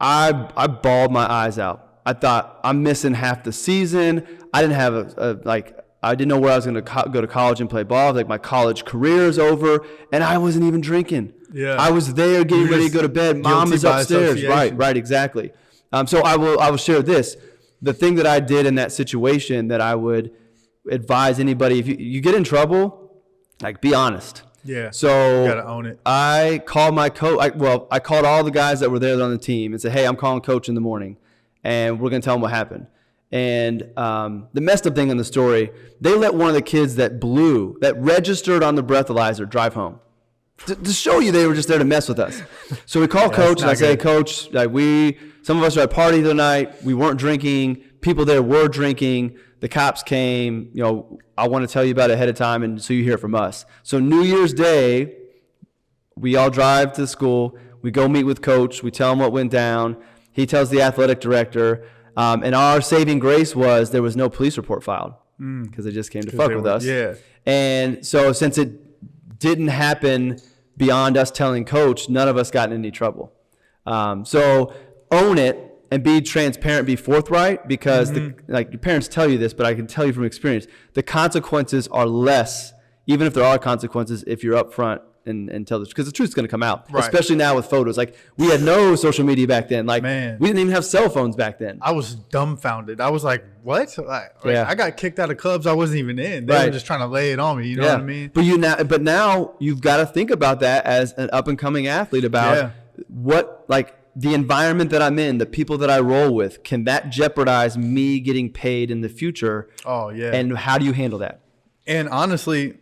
I bawled my eyes out. I thought, I'm missing half the season. I didn't have I didn't know where I was going to go to college and play ball. Like, my college career is over, and I wasn't even drinking. Yeah, I was there getting ready to go to bed. Mom is upstairs. Right, exactly. So I will share this. The thing that I did in that situation that I would advise anybody, if you get in trouble, like, be honest. Yeah. So you gotta own it. I called my coach. I called all the guys that were there on the team and said, "Hey, I'm calling coach in the morning, and we're gonna tell him what happened." And the messed up thing in the story, they let one of the kids that registered on the breathalyzer drive home. To show you they were just there to mess with us. So we call coach and I say, "Coach, like, some of us are at a party tonight. We weren't drinking. People there were drinking. The cops came. I want to tell you about it ahead of time, and so you hear it from us." So New Year's Day, we all drive to school. We go meet with coach. We tell him what went down. He tells the athletic director. And our saving grace was there was no police report filed because they just came to fuck with us. Yeah. And so since it didn't happen beyond us telling coach, none of us got in any trouble. So own it and be transparent, be forthright, because your parents tell you this, but I can tell you from experience, the consequences are less, even if there are consequences, if you're upfront and tell the truth, because the truth's going to come out, especially now with photos. Like, we had no social media back then. Like, man, we didn't even have cell phones back then. I was dumbfounded. I was like, what? I got kicked out of clubs I wasn't even in. They were just trying to lay it on me. You know what I mean? But now you've got to think about that as an up and coming athlete about what, like, the environment that I'm in, the people that I roll with, can that jeopardize me getting paid in the future? Oh, yeah. And how do you handle that? And honestly,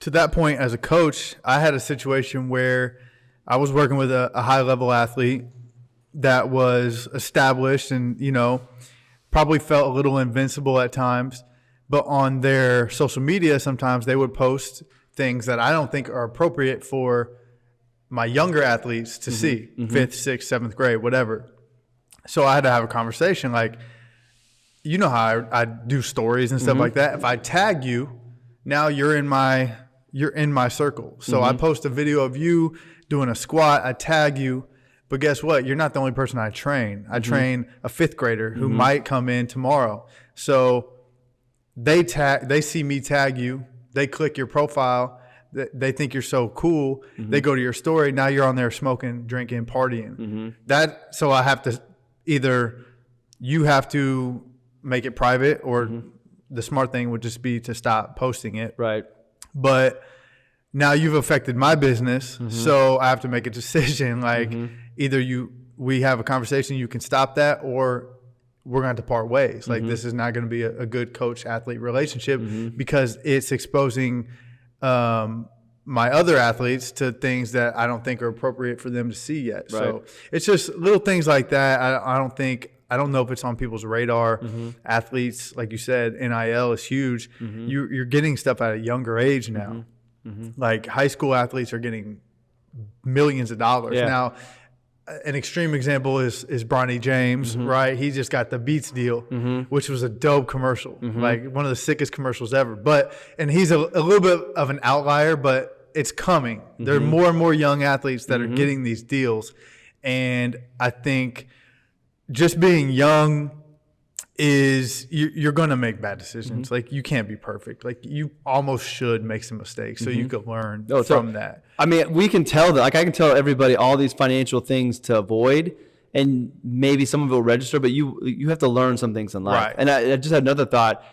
to that point, as a coach, I had a situation where I was working with a high-level athlete that was established and, probably felt a little invincible at times. But on their social media, sometimes they would post things that I don't think are appropriate for my younger athletes to see, 5th, 6th, 7th grade, whatever. So I had to have a conversation like, how I do stories and stuff like that. If I tag you, now you're in my circle. So I post a video of you doing a squat, I tag you, but guess what? You're not the only person I train. I train a 5th grader who might come in tomorrow. So they see me tag you, they click your profile, they think you're so cool. They go to your story. Now you're on there smoking, drinking, partying. So I have to you have to make it private, or the smart thing would just be to stop posting it. Right. But now you've affected my business. So I have to make a decision. Like either we have a conversation, you can stop that, or we're going to have to part ways. Like this is not going to be a good coach athlete relationship because it's exposing my other athletes to things that I don't think are appropriate for them to see yet. Right. So it's just little things like that. I don't know if it's on people's radar. Athletes, like you said, NIL is huge. You're getting stuff at a younger age now. Like high school athletes are getting millions of dollars. Yeah. Now, an extreme example is Bronny James, right? He just got the Beats deal, which was a dope commercial, like one of the sickest commercials ever. And he's a little bit of an outlier, but it's coming. There are more and more young athletes that are getting these deals. And I think just being young is you're going to make bad decisions. Like you can't be perfect. Like you almost should make some mistakes so you can learn from that. I mean, we can tell that. Like I can tell everybody all these financial things to avoid, and maybe some of it will register, but you have to learn some things in life. Right. And I just had another thought.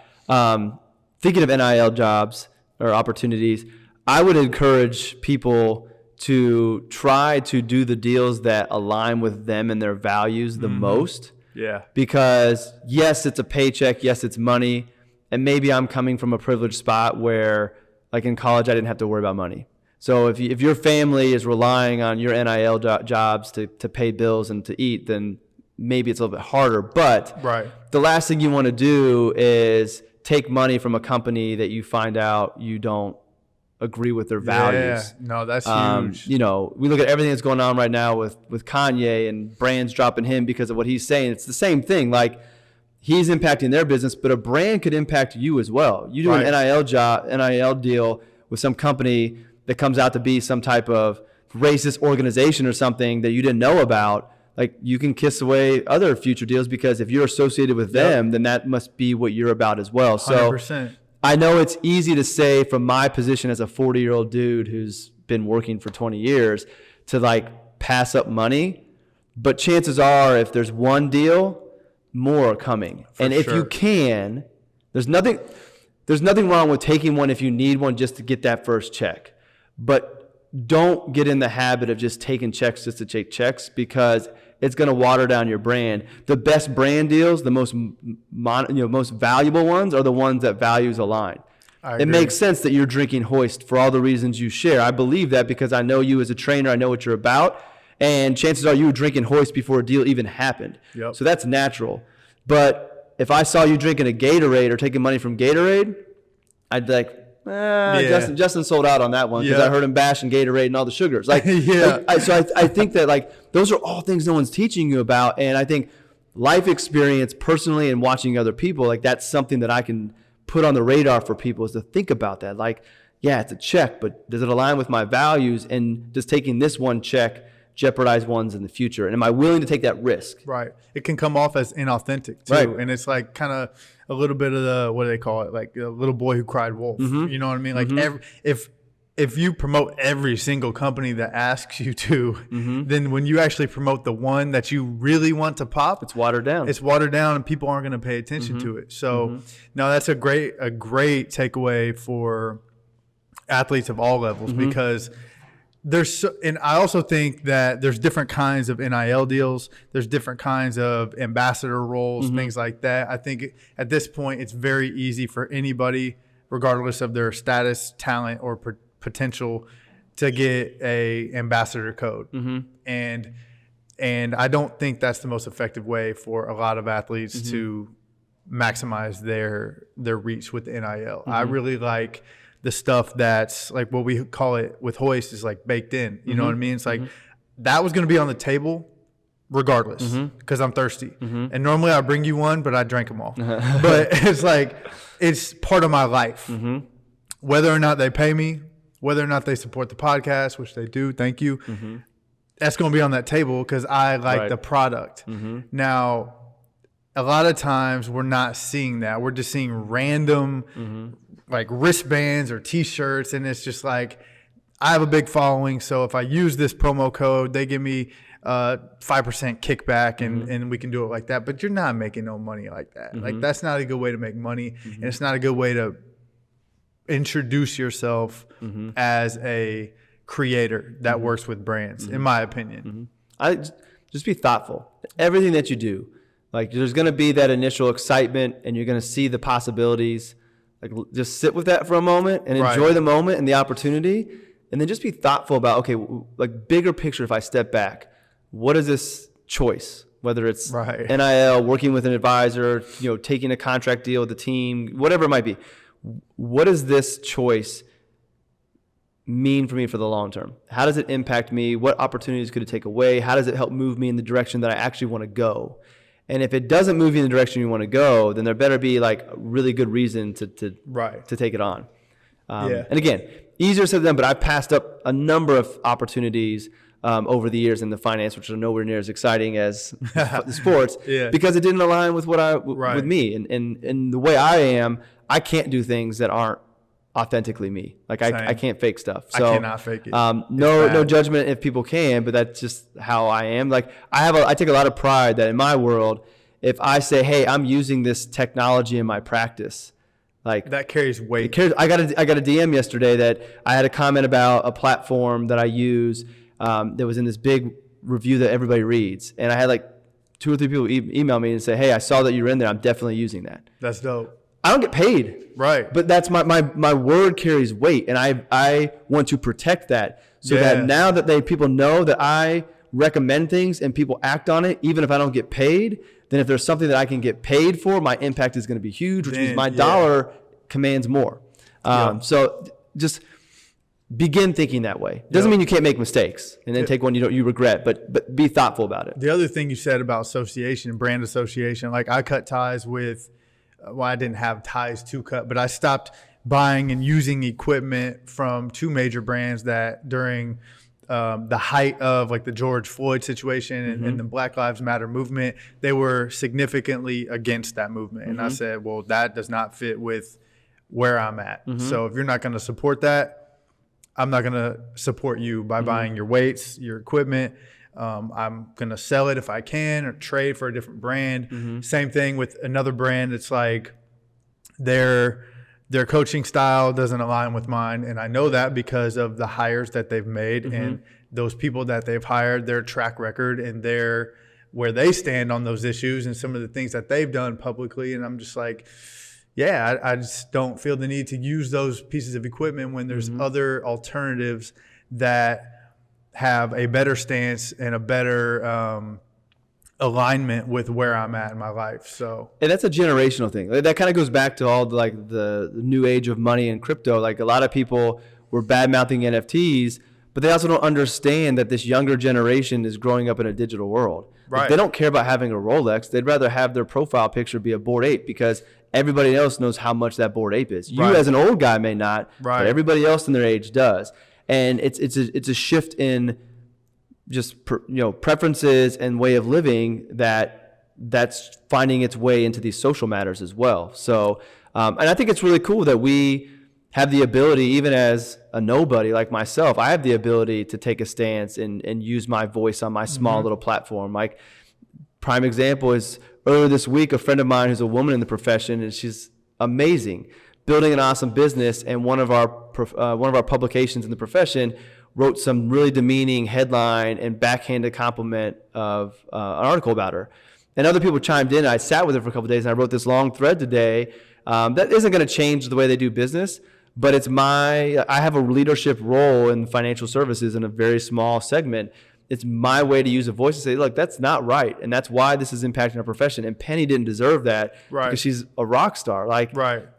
Thinking of NIL jobs or opportunities, I would encourage people to try to do the deals that align with them and their values the most. Yeah. Because yes, it's a paycheck. Yes, it's money. And maybe I'm coming from a privileged spot where, like in college, I didn't have to worry about money. So if your family is relying on your NIL jobs to pay bills and to eat, then maybe it's a little bit harder. But the last thing you want to do is take money from a company that you find out you don't agree with their values. Yeah, no, that's huge. We look at everything that's going on right now with Kanye and brands dropping him because of what he's saying. It's the same thing. Like he's impacting their business, but a brand could impact you as well. You do an NIL deal with some company that comes out to be some type of racist organization or something that you didn't know about. Like you can kiss away other future deals because if you're associated with them, then that must be what you're about as well. So 100%. I know it's easy to say from my position as a 40-year-old dude who's been working for 20 years to like pass up money, but chances are if there's one deal, more are coming. If you can, there's nothing wrong with taking one if you need one just to get that first check. But don't get in the habit of just taking checks just to take checks because it's going to water down your brand. The best brand deals, the most valuable ones are the ones that values align. It makes sense that you're drinking Hoist for all the reasons you share. I believe that because I know you as a trainer. I know what you're about. And chances are you were drinking Hoist before a deal even happened. Yep. So that's natural. But if I saw you drinking a Gatorade or taking money from Gatorade, I'd be like, Justin sold out on that one because I heard him bashing Gatorade and all the sugars. Like, so I think that like those are all things no one's teaching you about. And I think life experience personally and watching other people, like that's something that I can put on the radar for people is to think about that. Like, yeah, it's a check, but does it align with my values? And does taking this one check jeopardize ones in the future? And am I willing to take that risk? Right. It can come off as inauthentic too. Right. And it's like kind of a little bit of the, what do they call it? Like a little boy who cried wolf. You know what I mean? Like if you promote every single company that asks you to, then when you actually promote the one that you really want to pop, it's watered down. It's watered down and people aren't going to pay attention to it. So no, that's a great takeaway for athletes of all levels because and I also think that there's different kinds of NIL deals. There's different kinds of ambassador roles, things like that. I think at this point, it's very easy for anybody, regardless of their status, talent, or potential, to get a ambassador code. And I don't think that's the most effective way for a lot of athletes to maximize their reach with the NIL. I really like the stuff that's like what we call it with Hoist is like baked in. You know what I mean? It's like that was going to be on the table regardless because I'm thirsty. And normally I bring you one, but I drank them all. But it's like it's part of my life. Whether or not they pay me, whether or not they support the podcast, which they do, thank you. That's going to be on that table because I like the product. Now, a lot of times we're not seeing that. We're just seeing random like wristbands or T-shirts, and it's just like I have a big following, so if I use this promo code, they give me 5% kickback, and we can do it like that. But you're not making no money like that. Like that's not a good way to make money, and it's not a good way to introduce yourself as a creator that works with brands, in my opinion. I just be thoughtful. Everything that you do, like there's going to be that initial excitement, and you're going to see the possibilities. Like just sit with that for a moment and enjoy the moment and the opportunity, and then just be thoughtful about, okay, like bigger picture. If I step back, what is this choice? Whether it's NIL, working with an advisor, taking a contract deal with the team, whatever it might be. What does this choice mean for me for the long term? How does it impact me? What opportunities could it take away? How does it help move me in the direction that I actually want to go? And if it doesn't move you in the direction you want to go, then there better be like a really good reason to take it on. And again, easier said than done, but I've passed up a number of opportunities over the years in the finance, which are nowhere near as exciting as the sports, because it didn't align with with me and the way I am. I can't do things that aren't authentically me. Like I can't fake stuff. So I cannot fake it. No judgment if people can, but that's just how I am. Like I take a lot of pride that in my world, if I say, hey, I'm using this technology in my practice, like that carries weight. I got a DM yesterday that I had a comment about a platform that I use that was in this big review that everybody reads. And I had like 2 or 3 people email me and say, hey, I saw that you were in there. I'm definitely using that. That's dope. I don't get paid. Right. But that's my word carries weight, and I want to protect that so that now that people know that I recommend things and people act on it, even if I don't get paid, then if there's something that I can get paid for, my impact is going to be huge, which means my dollar commands more. So just begin thinking that way. Doesn't mean you can't make mistakes and then take one you regret, but be thoughtful about it. The other thing you said about association, brand association, like I cut ties with, well, I didn't have ties to cut, but I stopped buying and using equipment from 2 major brands that during the height of like the George Floyd situation and the Black Lives Matter movement, they were significantly against that movement. And I said, well, that does not fit with where I'm at. So if you're not going to support that, I'm not going to support you by buying your weights, your equipment. I'm going to sell it if I can or trade for a different brand. Same thing with another brand. It's like their coaching style doesn't align with mine. And I know that because of the hires that they've made and those people that they've hired, their track record and where they stand on those issues and some of the things that they've done publicly. And I'm just like, I just don't feel the need to use those pieces of equipment when there's other alternatives that have a better stance and a better alignment with where I'm at in my life. So, and that's a generational thing. That kind of goes back to all the new age of money and crypto. Like a lot of people were bad mouthing NFTs, but they also don't understand that this younger generation is growing up in a digital world. Like they don't care about having a Rolex. They'd rather have their profile picture be a Bored Ape because everybody else knows how much that Bored Ape is. You as an old guy may not, but everybody else in their age does. And it's a shift in just preferences and way of living that's finding its way into these social matters as well. So, and I think it's really cool that we have the ability, even as a nobody like myself, I have the ability to take a stance and use my voice on my small little platform. Like prime example is earlier this week, a friend of mine who's a woman in the profession, and she's amazing, building an awesome business. And one of our publications in the profession wrote some really demeaning headline and backhanded compliment of an article about her. And other people chimed in. I sat with her for a couple of days, and I wrote this long thread today that isn't going to change the way they do business, but I have a leadership role in financial services in a very small segment. It's my way to use a voice to say, look, that's not right. And that's why this is impacting our profession. And Penny didn't deserve that because she's a rock star. Like,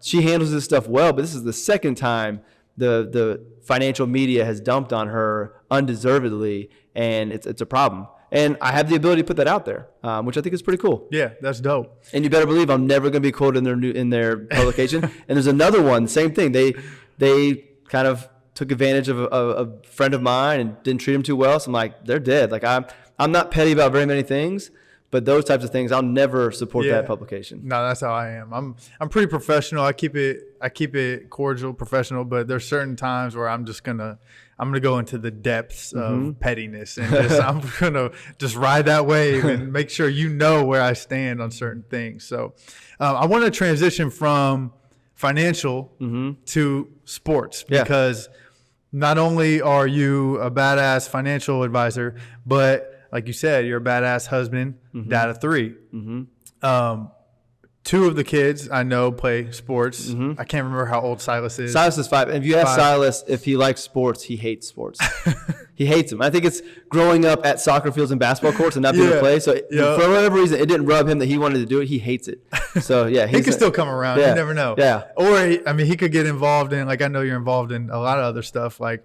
she handles this stuff well, but this is the second time the financial media has dumped on her undeservedly, and it's a problem. And I have the ability to put that out there, which I think is pretty cool. Yeah, that's dope. And you better believe I'm never going to be quoted in their publication. And there's another one, same thing. They kind of took advantage of a friend of mine and didn't treat him too well. So I'm like, they're dead. Like, I'm not petty about very many things, but those types of things, I'll never support that publication. No, that's how I am. I'm pretty professional. I keep it cordial, professional, but there's certain times where I'm gonna go into the depths of pettiness, and I'm gonna just ride that wave and make sure you know where I stand on certain things. So I want to transition from financial to sports, because not only are you a badass financial advisor, but like you said, you're a badass husband, dad of 3. Two of the kids I know play sports. I can't remember how old Silas is. Silas is 5. And if you ask Silas if he likes sports, he hates sports. He hates them. I think it's growing up at soccer fields and basketball courts and not being able to play. So for whatever reason, it didn't rub him that he wanted to do it. He hates it. So yeah, he could still come around. You never know. Yeah. Or he could get involved in, like, I know you're involved in a lot of other stuff, like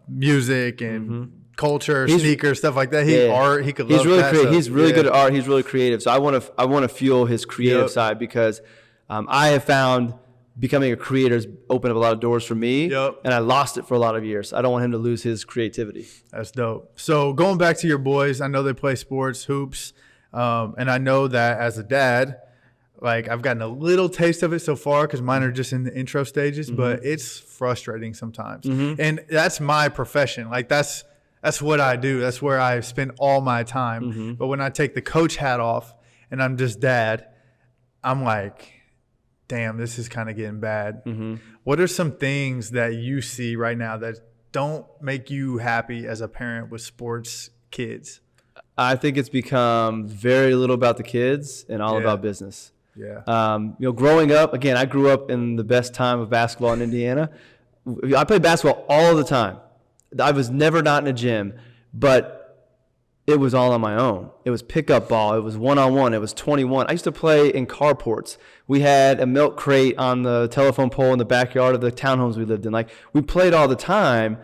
music and culture, sneakers, stuff like that. Art. He could. He's really creative. He's really good at art. He's really creative. So I want to fuel his creative side, because I have found becoming a creator has opened up a lot of doors for me, and I lost it for a lot of years. I don't want him to lose his creativity. That's dope. So going back to your boys, I know they play sports, hoops, and I know that as a dad, like, I've gotten a little taste of it so far because mine are just in the intro stages, but it's frustrating sometimes. And that's my profession. Like, that's what I do. That's where I spend all my time. But when I take the coach hat off and I'm just dad, I'm like, damn, this is kind of getting bad. What are some things that you see right now that don't make you happy as a parent with sports kids? I think it's become very little about the kids and all about business. Growing up, again, I grew up in the best time of basketball in Indiana. I played basketball all the time. I was never not in a gym, but it was all on my own. It was pickup ball. It was one-on-one. It was 21. I used to play in carports. We had a milk crate on the telephone pole in the backyard of the townhomes we lived in. Like, we played all the time,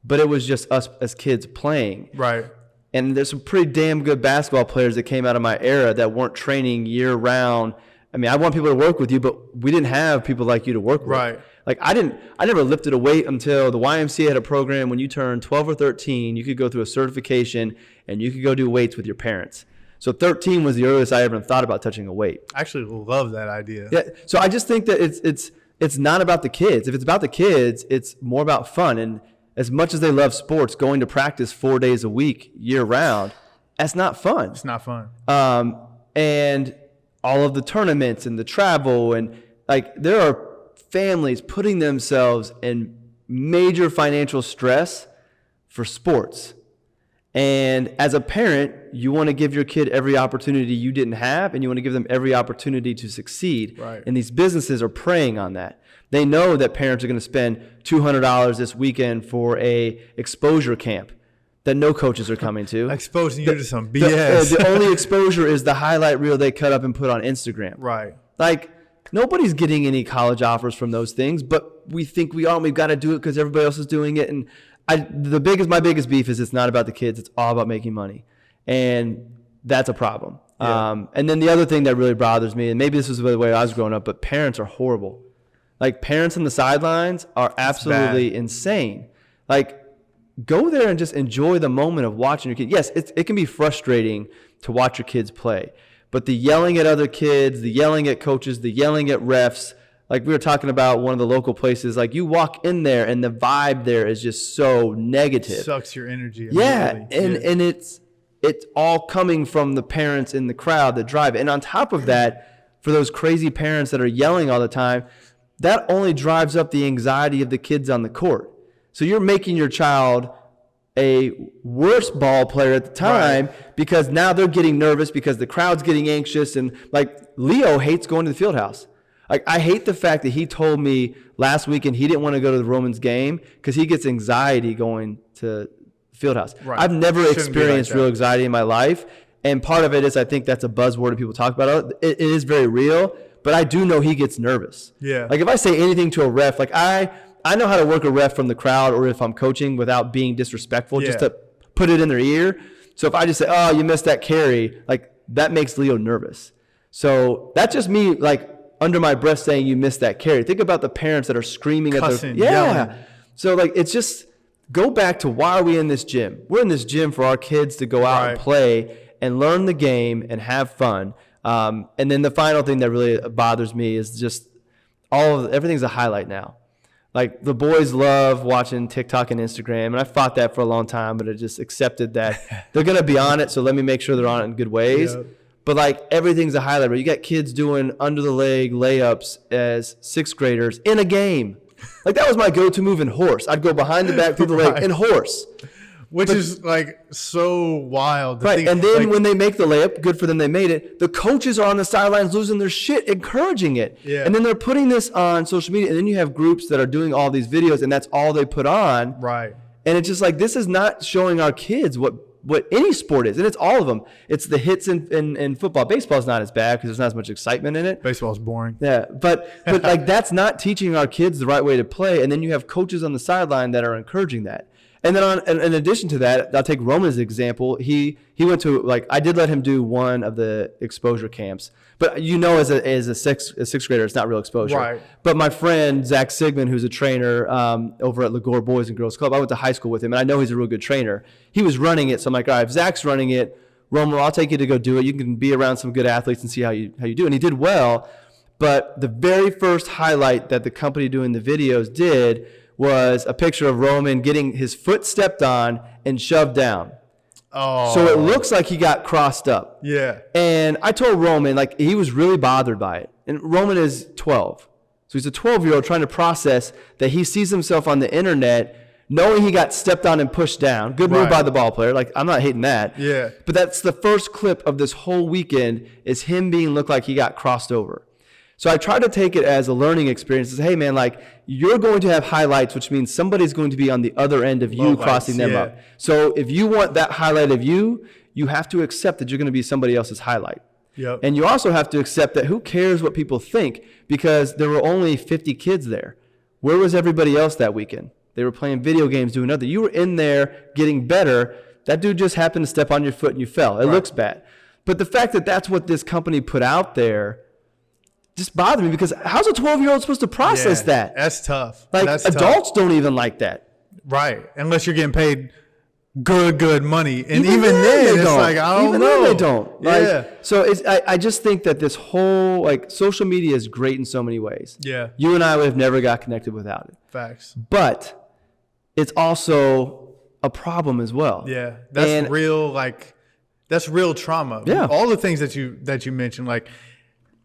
but it was just us as kids playing. Right. And there's some pretty damn good basketball players that came out of my era that weren't training year-round. I mean, I want people to work with you, but we didn't have people like you to work with. Right. Like, I never lifted a weight until the YMCA had a program. When you turned 12 or 13, you could go through a certification and you could go do weights with your parents. So 13 was the earliest I ever thought about touching a weight. I actually love that idea. Yeah. So I just think that it's not about the kids. If it's about the kids, it's more about fun. And as much as they love sports, going to practice 4 days a week, year round, that's not fun. It's not fun. And all of the tournaments and the travel, and like, there are families putting themselves in major financial stress for sports. And as a parent, you want to give your kid every opportunity you didn't have, and you want to give them every opportunity to succeed. Right. And these businesses are preying on that. They know that parents are going to spend $200 this weekend for a exposure camp that no coaches are coming to. Exposing you to some BS. The only exposure is the highlight reel they cut up and put on Instagram. Right. Like, nobody's getting any college offers from those things, but we think we are, and we've got to do it because everybody else is doing it. And my biggest beef is it's not about the kids. It's all about making money. And that's a problem. Yeah. And then the other thing that really bothers me, and maybe this was the way I was growing up, but parents are horrible. Like, parents on the sidelines are absolutely insane. Like, go there and just enjoy the moment of watching your kid. Yes, it can be frustrating to watch your kids play, but the yelling at other kids, the yelling at coaches, the yelling at refs, like we were talking about one of the local places, like, you walk in there and the vibe there is just so negative. It sucks your energy. Yeah, and it's all coming from the parents in the crowd that drive it. And on top of that, for those crazy parents that are yelling all the time, that only drives up the anxiety of the kids on the court. So you're making your child a worse ball player at the time because now they're getting nervous because the crowd's getting anxious. And like Leo hates going to the field house. Like I hate the fact that he told me last weekend he didn't want to go to the Romans game because he gets anxiety going to the field house. Right. I've never experienced real anxiety in my life. And part of it is I think that's a buzzword and people talk about it. It is very real, but I do know he gets nervous. Yeah. Like if I say anything to a ref, like I know how to work a ref from the crowd or if I'm coaching without being disrespectful, just to put it in their ear. So if I just say, oh, you missed that carry, like that makes Leo nervous. So that's just me like under my breath saying you missed that carry. Think about the parents that are screaming cussing, at their yelling. So like it's just go back to why are we in this gym? We're in this gym for our kids to go out and play and learn the game and have fun. And then the final thing that really bothers me is just everything's a highlight now. Like the boys love watching TikTok and Instagram, and I fought that for a long time, but I just accepted that they're going to be on it, so let me make sure they're on it in good ways. Yep. But like everything's a highlight. You got kids doing under the leg layups as 6th graders in a game. Like that was my go-to move in horse. I'd go behind the back through the leg in horse. Which is like so wild. Right, and then when they make the layup, good for them, they made it. The coaches are on the sidelines losing their shit, encouraging it. Yeah. And then they're putting this on social media, and then you have groups that are doing all these videos, and that's all they put on. Right. And it's just like, this is not showing our kids what any sport is, and it's all of them. It's the hits in football. Baseball's not as bad because there's not as much excitement in it. Baseball's boring. Yeah, but like that's not teaching our kids the right way to play, and then you have coaches on the sideline that are encouraging that. And then in addition to that, I'll take Roman as an example. He went to, like, I did let him do one of the exposure camps. But as a sixth grader, it's not real exposure. Right. But my friend, Zach Sigmund, who's a trainer over at Lagore Boys and Girls Club, I went to high school with him, and I know he's a real good trainer. He was running it, so I'm like, all right, if Zach's running it, Roman, I'll take you to go do it. You can be around some good athletes and see how you do. And he did well. But the very first highlight that the company doing the videos did was a picture of Roman getting his foot stepped on and shoved down. Oh. So it looks like he got crossed up. Yeah. And I told Roman, like, he was really bothered by it. And Roman is 12. So he's a 12-year-old trying to process that he sees himself on the internet knowing he got stepped on and pushed down. Good move by the ball player. Like, I'm not hating that. Yeah. But that's the first clip of this whole weekend is him being looked like he got crossed over. So I try to take it as a learning experience. Hey, man, like you're going to have highlights, which means somebody's going to be on the other end of you crossing them up. So if you want that highlight of you, you have to accept that you're going to be somebody else's highlight. Yep. And you also have to accept that who cares what people think because there were only 50 kids there. Where was everybody else that weekend? They were playing video games, doing nothing. You were in there getting better. That dude just happened to step on your foot and you fell. It looks bad. But the fact that that's what this company put out there just bothered me because how's a 12-year-old supposed to process that? That's tough. Like that's adults don't even like that. Right. Unless you're getting paid good money. And even then it's like, I don't even know. Then they don't. Yeah. Like, so I just think that this whole, like, social media is great in so many ways. Yeah. You and I would have never got connected without it. Facts. But it's also a problem as well. Yeah. That's real trauma. Yeah. All the things that you mentioned, like,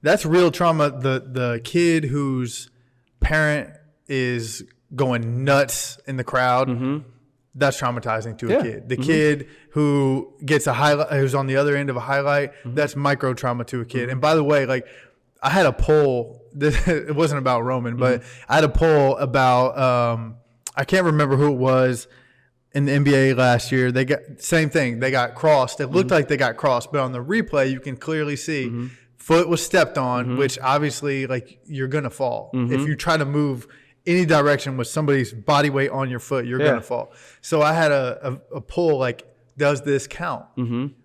that's real trauma. The kid whose parent is going nuts in the crowd, that's traumatizing to a kid. The kid who gets a highlight, who's on the other end of a highlight, that's micro trauma to a kid. And by the way, like I had a poll. It wasn't about Roman, but I had a poll about I can't remember who it was in the NBA last year. They got same thing. They got crossed. It looked like they got crossed, but on the replay, you can clearly see. Foot was stepped on, which obviously, like, you're going to fall. If you try to move any direction with somebody's body weight on your foot, you're going to fall. So I had a poll, like, does this count?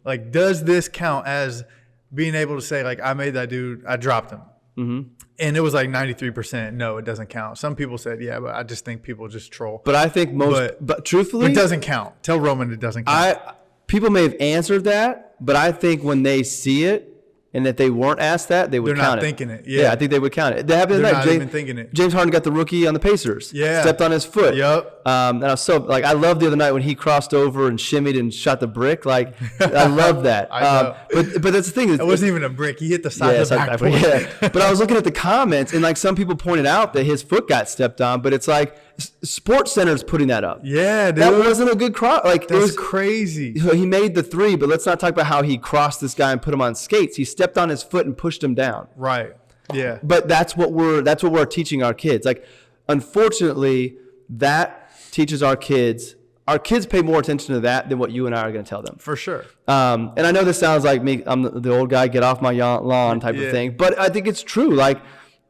Like, does this count as being able to say, like, I made that dude, I dropped him? And it was like 93%. No, it doesn't count. Some people said, yeah, but I just think people just troll. But I think but truthfully, it doesn't count. Tell Roman it doesn't count. People may have answered that, but I think when they see it, and if they weren't asked that, they would count it. They're not thinking it. Yeah, I think they would count it. That happened tonight. They're not even thinking it. James Harden got the rookie on the Pacers. Yeah. Stepped on his foot. Yep. And I was so, like, I loved the other night when he crossed over and shimmied and shot the brick. Like, I love that. I know. But that's the thing. It wasn't even a brick. He hit the side of the backboard. Yeah. But I was looking at the comments, and, like, some people pointed out that his foot got stepped on, but it's like, Sports Center's putting that up. Yeah, dude. That wasn't a good cross. Like, That's it was crazy. He made the 3, but let's not talk about how he crossed this guy and put him on skates. He stepped on his foot and pushed him down. Right. Yeah. But that's what we're teaching our kids. Like, unfortunately, that teaches our kids. Our kids pay more attention to that than what you and I are going to tell them. For sure. And I know this sounds like me. I'm the old guy, get off my lawn type of thing. But I think it's true. Like,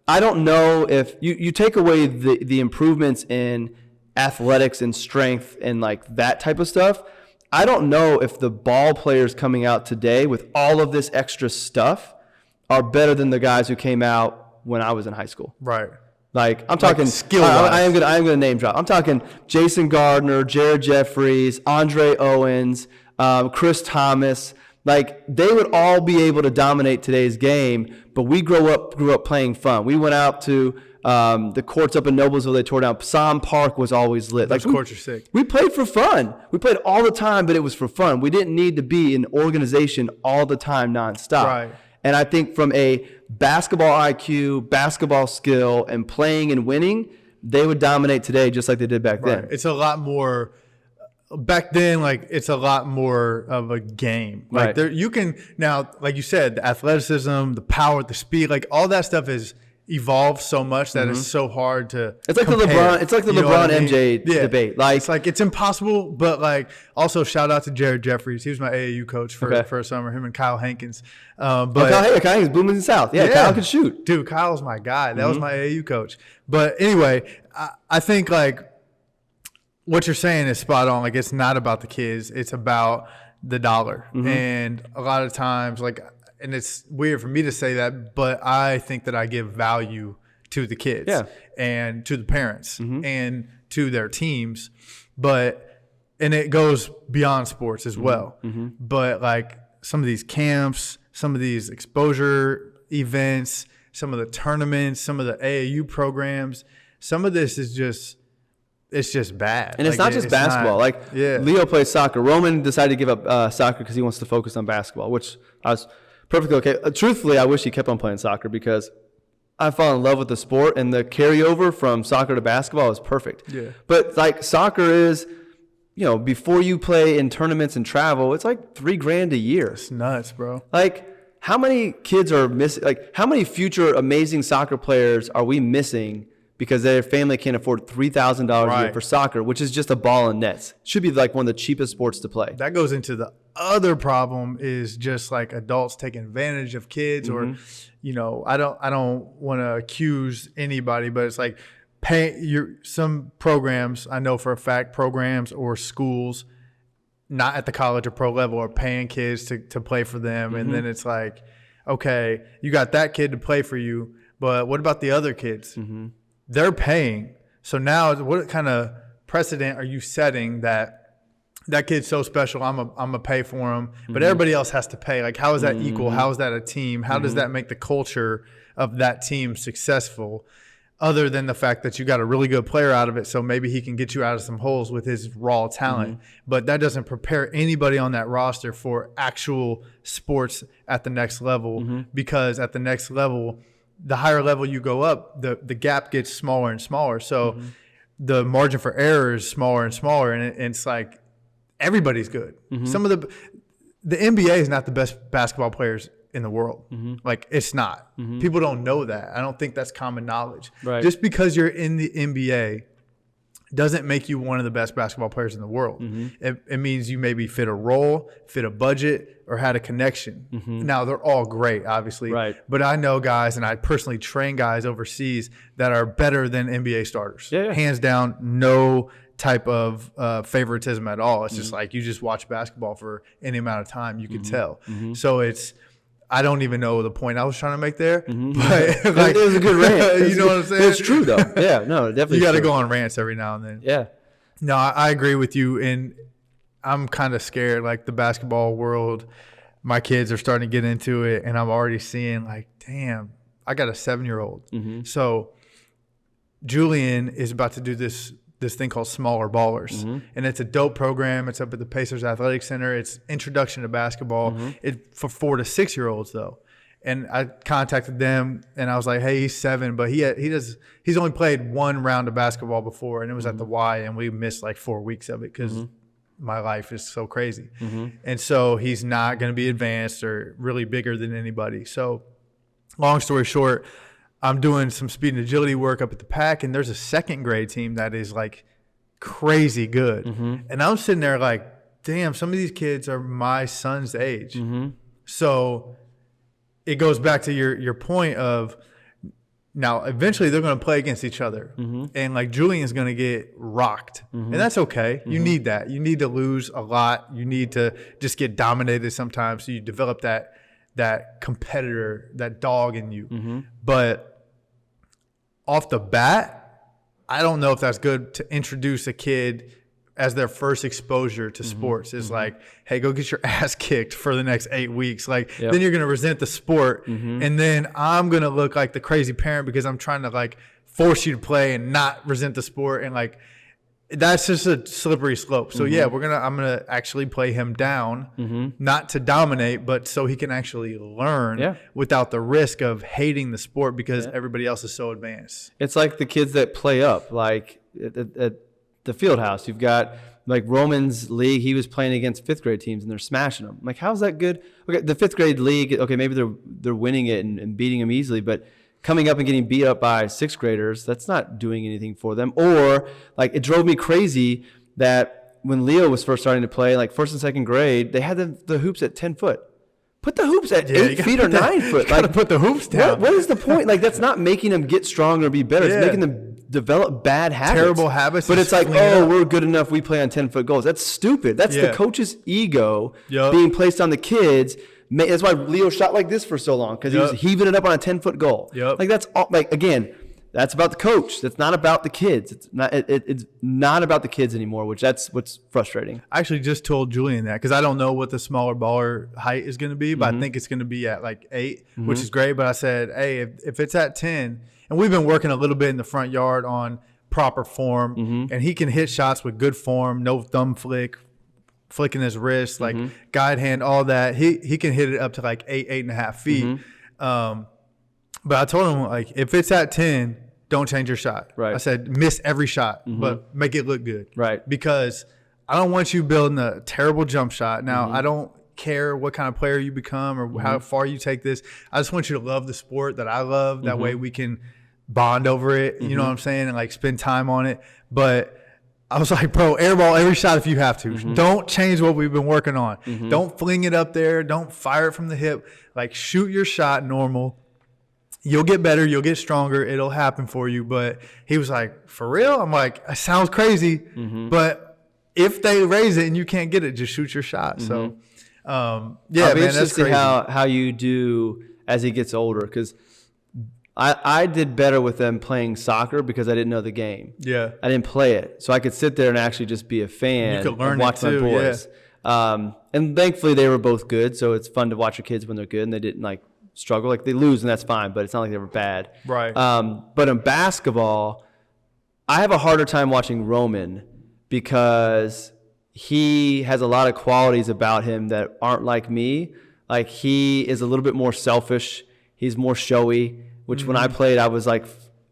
I don't know if you take away the improvements in athletics and strength and like that type of stuff. I don't know if the ball players coming out today with all of this extra stuff are better than the guys who came out when I was in high school. Right. Like, I'm talking skill. I am gonna name drop. I'm talking Jason Gardner, Jared Jeffries, Andre Owens, Chris Thomas. Like, they would all be able to dominate today's game, but we grew up playing fun. We went out to the courts up in Noblesville. They tore down. Psalm Park was always lit. Those courts are sick. We played for fun. We played all the time, but it was for fun. We didn't need to be in organization all the time nonstop. Right. And I think from a basketball IQ, basketball skill, and playing and winning, they would dominate today just like they did back then. It's a lot more back then. Like, it's a lot more of a game. Like, Right. there, you can now, like you said, the athleticism, the power, the speed, like all that stuff is evolved so much that it's so hard to It's like compare. the LeBron. It's like the You know what LeBron I mean? MJ debate. Like, it's impossible. But like, also shout out to Jared Jeffries. He was my AAU coach for a summer. Him and Kyle Hankins. But Kyle Hankins booming in the South. Yeah, Kyle can shoot. Dude, Kyle's my guy. That was my AAU coach. But anyway, I think like what you're saying is spot on. Like, it's not about the kids. It's about the dollar. And a lot of times, like, and it's weird for me to say that, but I think that I give value to the kids and to the parents and to their teams. And it goes beyond sports as well. But like some of these camps, some of these exposure events, some of the tournaments, some of the AAU programs, some of this is just, it's just bad. And it's not just basketball. Leo plays soccer. Roman decided to give up soccer because he wants to focus on basketball, which I was perfectly okay. Truthfully, I wish he kept on playing soccer because I fall in love with the sport, and the carryover from soccer to basketball is perfect. Yeah. But like, soccer is, before you play in tournaments and travel, it's like $3,000 a year. It's nuts, bro. Like, how many kids are missing? Like, how many future amazing soccer players are we missing because their family can't afford $3,000 a year for soccer, which is just a ball and nets? Should be like one of the cheapest sports to play. That goes into the other problem is just like adults taking advantage of kids or, I don't want to accuse anybody, but it's like some programs, I know for a fact, programs or schools not at the college or pro level are paying kids to play for them. And then it's like, okay, you got that kid to play for you, but what about the other kids? They're paying. So now what kind of precedent are you setting that kid's so special, I'm a pay for him, but everybody else has to pay? Like, how is that equal? How is that a team? How does that make the culture of that team successful, other than the fact that you got a really good player out of it, so maybe he can get you out of some holes with his raw talent? But that doesn't prepare anybody on that roster for actual sports at the next level, because at the next level, the higher level you go up, the gap gets smaller and smaller. So the margin for error is smaller and smaller, and it's like, everybody's good. Some of the NBA is not the best basketball players in the world. Like, it's not. People don't know that. I don't think that's common knowledge. Right. Just because you're in the NBA doesn't make you one of the best basketball players in the world. It means you maybe fit a role, fit a budget, or had a connection. Now, they're all great, obviously. Right. But I know guys, and I personally train guys overseas that are better than NBA starters. Hands down, no type of favoritism at all. It's just like, you just watch basketball for any amount of time, you can tell. So I don't even know the point I was trying to make there, but like, it was a good rant. You know what I'm saying? It's true though. Yeah, no, definitely. You got to go on rants every now and then. Yeah. No, I agree with you, and I'm kind of scared. Like, the basketball world, my kids are starting to get into it, and I'm already seeing like, damn, I got a 7-year-old. So Julian is about to do this thing called Smaller Ballers. And it's a dope program. It's up at the Pacers Athletic Center. It's introduction to basketball. It's for 4 to 6 year olds though. And I contacted them and I was like, hey, he's 7, but he's only played one round of basketball before, and it was at the Y, and we missed like 4 weeks of it because my life is so crazy. And so he's not going to be advanced or really bigger than anybody. So long story short, I'm doing some speed and agility work up at the Pack, and there's a 2nd grade team that is like crazy good. And I'm sitting there like, damn, some of these kids are my son's age. So it goes back to your point of, now eventually they're going to play against each other, and like Julian's going to get rocked, and that's okay. You need that. You need to lose a lot. You need to just get dominated sometimes, so you develop that competitor, that dog in you. But off the bat, I don't know if that's good to introduce a kid as their first exposure to sports. Is like, hey, go get your ass kicked for the next 8 weeks. Like, then you're going to resent the sport. And then I'm going to look like the crazy parent because I'm trying to like force you to play and not resent the sport. And like, that's just a slippery slope. So yeah, I'm going to actually play him down, not to dominate, but so he can actually learn without the risk of hating the sport because everybody else is so advanced. It's like the kids that play up, like at the field house. You've got like Roman's league. He was playing against 5th grade teams and they're smashing them. I'm like, how's that good? Okay, the 5th grade league, okay, maybe they're winning it and beating them easily, but coming up and getting beat up by 6th graders, that's not doing anything for them. Or like, it drove me crazy that when Leo was first starting to play, like 1st and 2nd grade, they had the hoops at 10 foot. Put the hoops at 8 feet or 9 foot. You gotta put the hoops down. What is the point? Like, that's not making them get stronger or be better. It's making them develop bad habits. Terrible habits. But it's like, oh, we're good enough. We play on 10-foot goals. That's stupid. That's the coach's ego being placed on the kids. That's why Leo shot like this for so long, because he was heaving it up on a 10-foot goal. Like, that's all. Like, again, that's about the coach. That's not about the kids. It's not about the kids anymore, that's what's frustrating. I actually just told Julian that because I don't know what the smaller baller height is going to be, but I think it's going to be at like 8, which is great. But I said, hey, if it's at 10, and we've been working a little bit in the front yard on proper form, and he can hit shots with good form, no thumb flicking his wrist, like guide hand, all that. He can hit it up to like 8.5 feet. But I told him, like, if it's at 10, don't change your shot. Right. I said, miss every shot, but make it look good. Right. Because I don't want you building a terrible jump shot. Now, I don't care what kind of player you become or how far you take this. I just want you to love the sport that I love. That way we can bond over it. You know what I'm saying? And like spend time on it. But I was like, bro, airball every shot if you have to. Don't change what we've been working on. Don't fling it up there. Don't fire it from the hip. Like, shoot your shot normal. You'll get better. You'll get stronger. It'll happen for you. But he was like, for real? I'm like, it sounds crazy. But if they raise it and you can't get it, just shoot your shot. So, yeah, man, that's crazy. How you do as he gets older, because I did better with them playing soccer because I didn't know the game. Yeah. I didn't play it. So I could sit there and actually just be a fan. You could learn and watch it too, my boys. And thankfully they were both good. So it's fun to watch your kids when they're good and they didn't like struggle. Like, they lose and that's fine, but it's not like they were bad. Right. But in basketball, I have a harder time watching Roman because he has a lot of qualities about him that aren't like me. Like, he is a little bit more selfish. He's more showy, which when I played, I was like,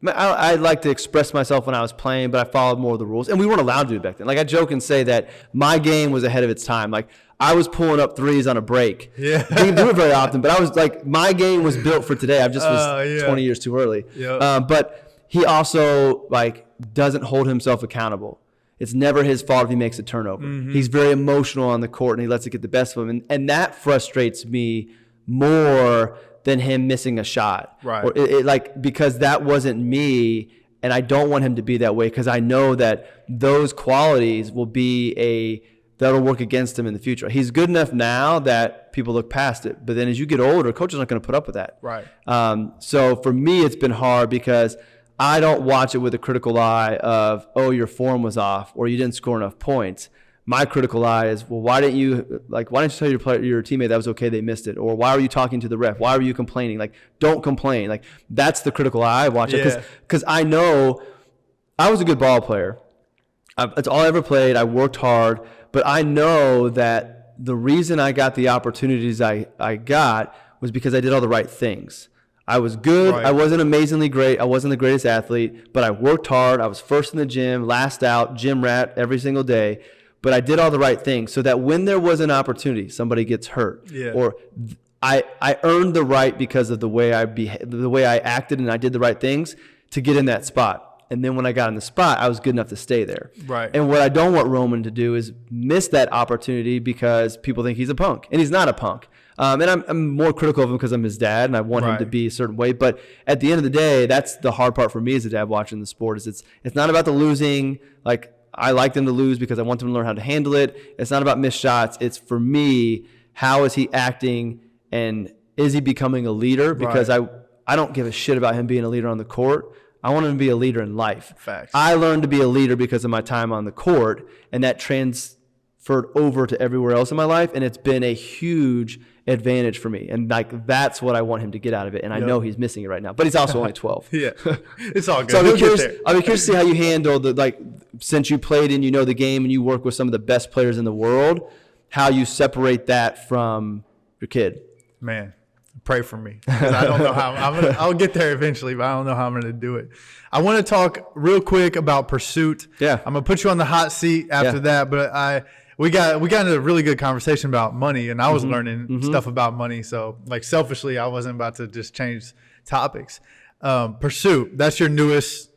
I like to express myself when I was playing, but I followed more of the rules. And we weren't allowed to do it back then. Like, I joke and say that my game was ahead of its time. Like, I was pulling up threes on a break. Yeah. Didn't do it very often, but I was like, my game was built for today. I just was 20 years too early. Yep. But he also like doesn't hold himself accountable. It's never his fault if he makes a turnover. He's very emotional on the court and he lets it get the best of him. And that frustrates me more than him missing a shot. Right. Or like, because that wasn't me, and I don't want him to be that way because I know that those qualities will be that'll work against him in the future. He's good enough now that people look past it, but then as you get older, coaches aren't going to put up with that. Right. So for me, it's been hard because I don't watch it with a critical eye of, oh, your form was off or you didn't score enough points. My critical eye is, well, why didn't you tell your teammate that was okay, they missed it? Or why were you talking to the ref? Why were you complaining? Like, don't complain. Like, that's the critical eye I watch it because I know I was a good ball player. It's all I ever played. I worked hard, but I know that the reason I got the opportunities I got was because I did all the right things. I was good. Right. I wasn't amazingly great. I wasn't the greatest athlete, but I worked hard. I was first in the gym, last out, gym rat every single day. But I did all the right things so that when there was an opportunity, somebody gets hurt, or I earned the right because of the way I acted and I did the right things to get in that spot. And then when I got in the spot, I was good enough to stay there. Right. And what I don't want Roman to do is miss that opportunity because people think he's a punk, and he's not a punk. And I'm more critical of him because I'm his dad, and I want him to be a certain way. But at the end of the day, that's the hard part for me as a dad watching the sport. Is it's not about the losing. Like, I like them to lose because I want them to learn how to handle it. It's not about missed shots. It's, for me, how is he acting and is he becoming a leader? Because I don't give a shit about him being a leader on the court. I want him to be a leader in life. Facts. I learned to be a leader because of my time on the court, and that transferred over to everywhere else in my life, and it's been a huge advantage for me. And like, that's what I want him to get out of it. And I know he's missing it right now, but he's also only 12. Yeah, it's all good. So I'll be curious to see how you handle since you played and you know the game and you work with some of the best players in the world, how you separate that from your kid. Man, pray for me. 'Cause I don't know how I'll get there eventually, but I don't know how I'm going to do it. I want to talk real quick about pursuit. Yeah. I'm going to put you on the hot seat after that, but we got into a really good conversation about money, and I was learning stuff about money. So, like, selfishly, I wasn't about to just change topics. Pursuit, that's your newest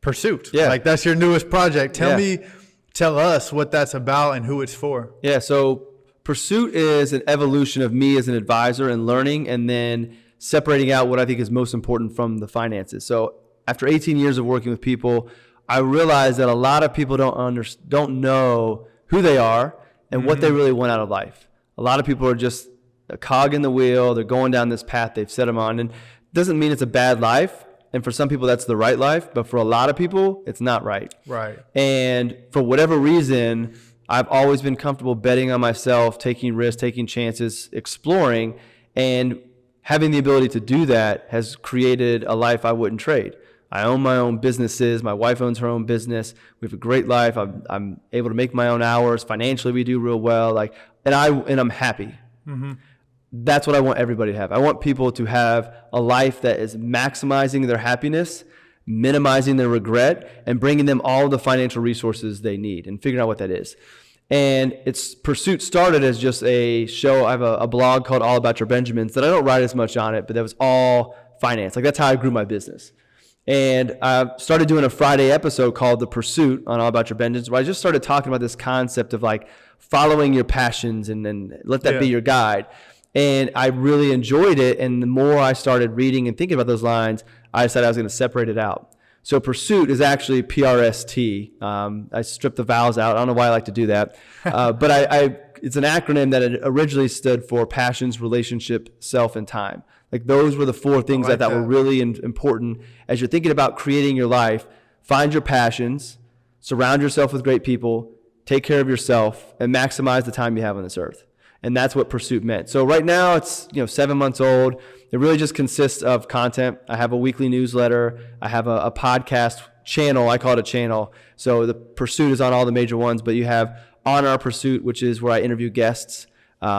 pursuit. Yeah. Like, that's your newest project. Tell us what that's about and who it's for. Yeah, so Pursuit is an evolution of me as an advisor and learning, and then separating out what I think is most important from the finances. So after 18 years of working with people, I realized that a lot of people don't know who they are and what they really want out of life. A lot of people are just a cog in the wheel. They're going down this path they've set them on. And it doesn't mean it's a bad life. And for some people, that's the right life. But for a lot of people, it's not right. Right. And for whatever reason, I've always been comfortable betting on myself, taking risks, taking chances, exploring, and having the ability to do that has created a life I wouldn't trade. I own my own businesses. My wife owns her own business. We have a great life. I'm able to make my own hours. Financially, we do real well. And I'm happy. Mm-hmm. That's what I want everybody to have. I want people to have a life that is maximizing their happiness, minimizing their regret, and bringing them all the financial resources they need and figuring out what that is. And Pursuit started as just a show. I have a blog called All About Your Benjamins that I don't write as much on it, but that was all finance. Like, that's how I grew my business. And I started doing a Friday episode called The Pursuit on All About Your Benjamins, where I just started talking about this concept of like following your passions and let that be your guide. And I really enjoyed it. And the more I started reading and thinking about those lines, I decided I was going to separate it out. So Pursuit is actually PRST. I stripped the vowels out. I don't know why I like to do that. But it's an acronym that originally stood for passions, relationship, self, and time. Like, those were the four things that were really important as you're thinking about creating your life. Find your passions, surround yourself with great people, take care of yourself, and maximize the time you have on this earth. And that's what Pursuit meant. So right now it's 7 months old. It really just consists of content. I have a weekly newsletter. I have a podcast channel. I call it a channel. So the Pursuit is on all the major ones, but you have On Our Pursuit, which is where I interview guests.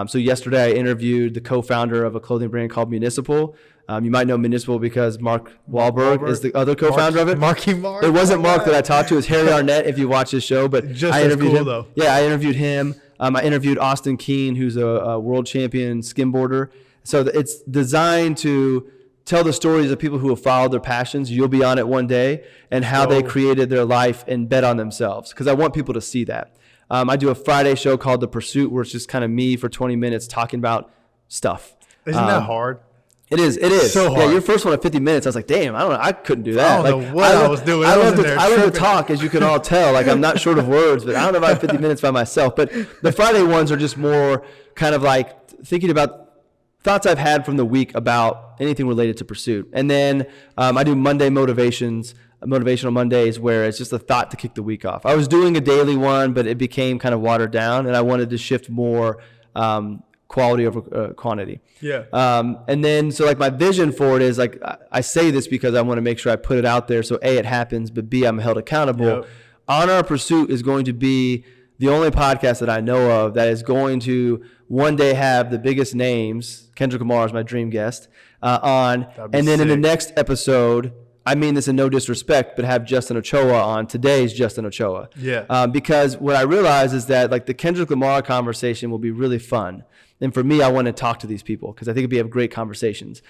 So yesterday I interviewed the co-founder of a clothing brand called Municipal. You might know Municipal because Mark Wahlberg is the other co-founder of it. Marky Mark. It wasn't Mark that I talked to. It was Harry Arnett, if you watch his show. But just I interviewed cool, him. Though. Yeah, I interviewed him. I interviewed Austin Keene, who's a world champion skimboarder. So it's designed to tell the stories of people who have followed their passions. You'll be on it one day, and how they created their life and bet on themselves. Because I want people to see that. I do a Friday show called The Pursuit, where it's just kind of me for 20 minutes talking about stuff. Isn't that hard? It is. So hard. Yeah, your first one at 50 minutes, I was like, damn, I couldn't do that. I don't know what I was doing. I love to talk, as you can all tell. Like, I'm not short of words, but I don't know if I have 50 minutes by myself. But the Friday ones are just more kind of like thinking about thoughts I've had from the week about anything related to Pursuit. And then I do Monday motivational Mondays, where it's just a thought to kick the week off. I was doing a daily one, but it became kind of watered down, and I wanted to shift more quality over quantity. Yeah. And then, so like my vision for it is like, I say this because I want to make sure I put it out there. So A, it happens, but B, I'm held accountable. Yep. On Our Pursuit is going to be the only podcast that I know of that is going to one day have the biggest names, Kendrick Lamar is my dream guest, on, and then in the next episode, I mean this in no disrespect, but have Justin Ochoa on, today's Justin Ochoa. Yeah. Because what I realize is that like the Kendrick Lamar conversation will be really fun. And for me, I want to talk to these people because I think we have great conversations.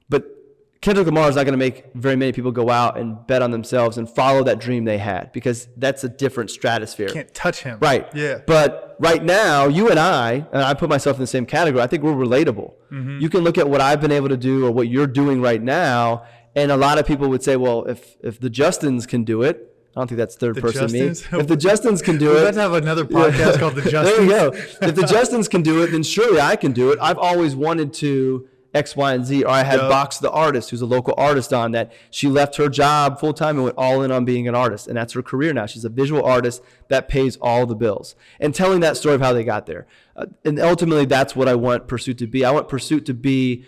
But Kendrick Lamar is not going to make very many people go out and bet on themselves and follow that dream they had, because that's a different stratosphere. Can't touch him. Right. Yeah. But right now, you and I put myself in the same category. I think we're relatable. Mm-hmm. You can look at what I've been able to do or what you're doing right now, and a lot of people would say, well, if the Justins can do it, I don't think that's third person me. If the Justins can do it. Let's have another podcast called The Justins. There you go. If the Justins can do it, then surely I can do it. I've always wanted to X, Y, and Z. Or I had Box the artist, who's a local artist, on that. She left her job full time and went all in on being an artist. And that's her career now. She's a visual artist that pays all the bills. And telling that story of how they got there. And ultimately, that's what I want Pursuit to be. I want Pursuit to be,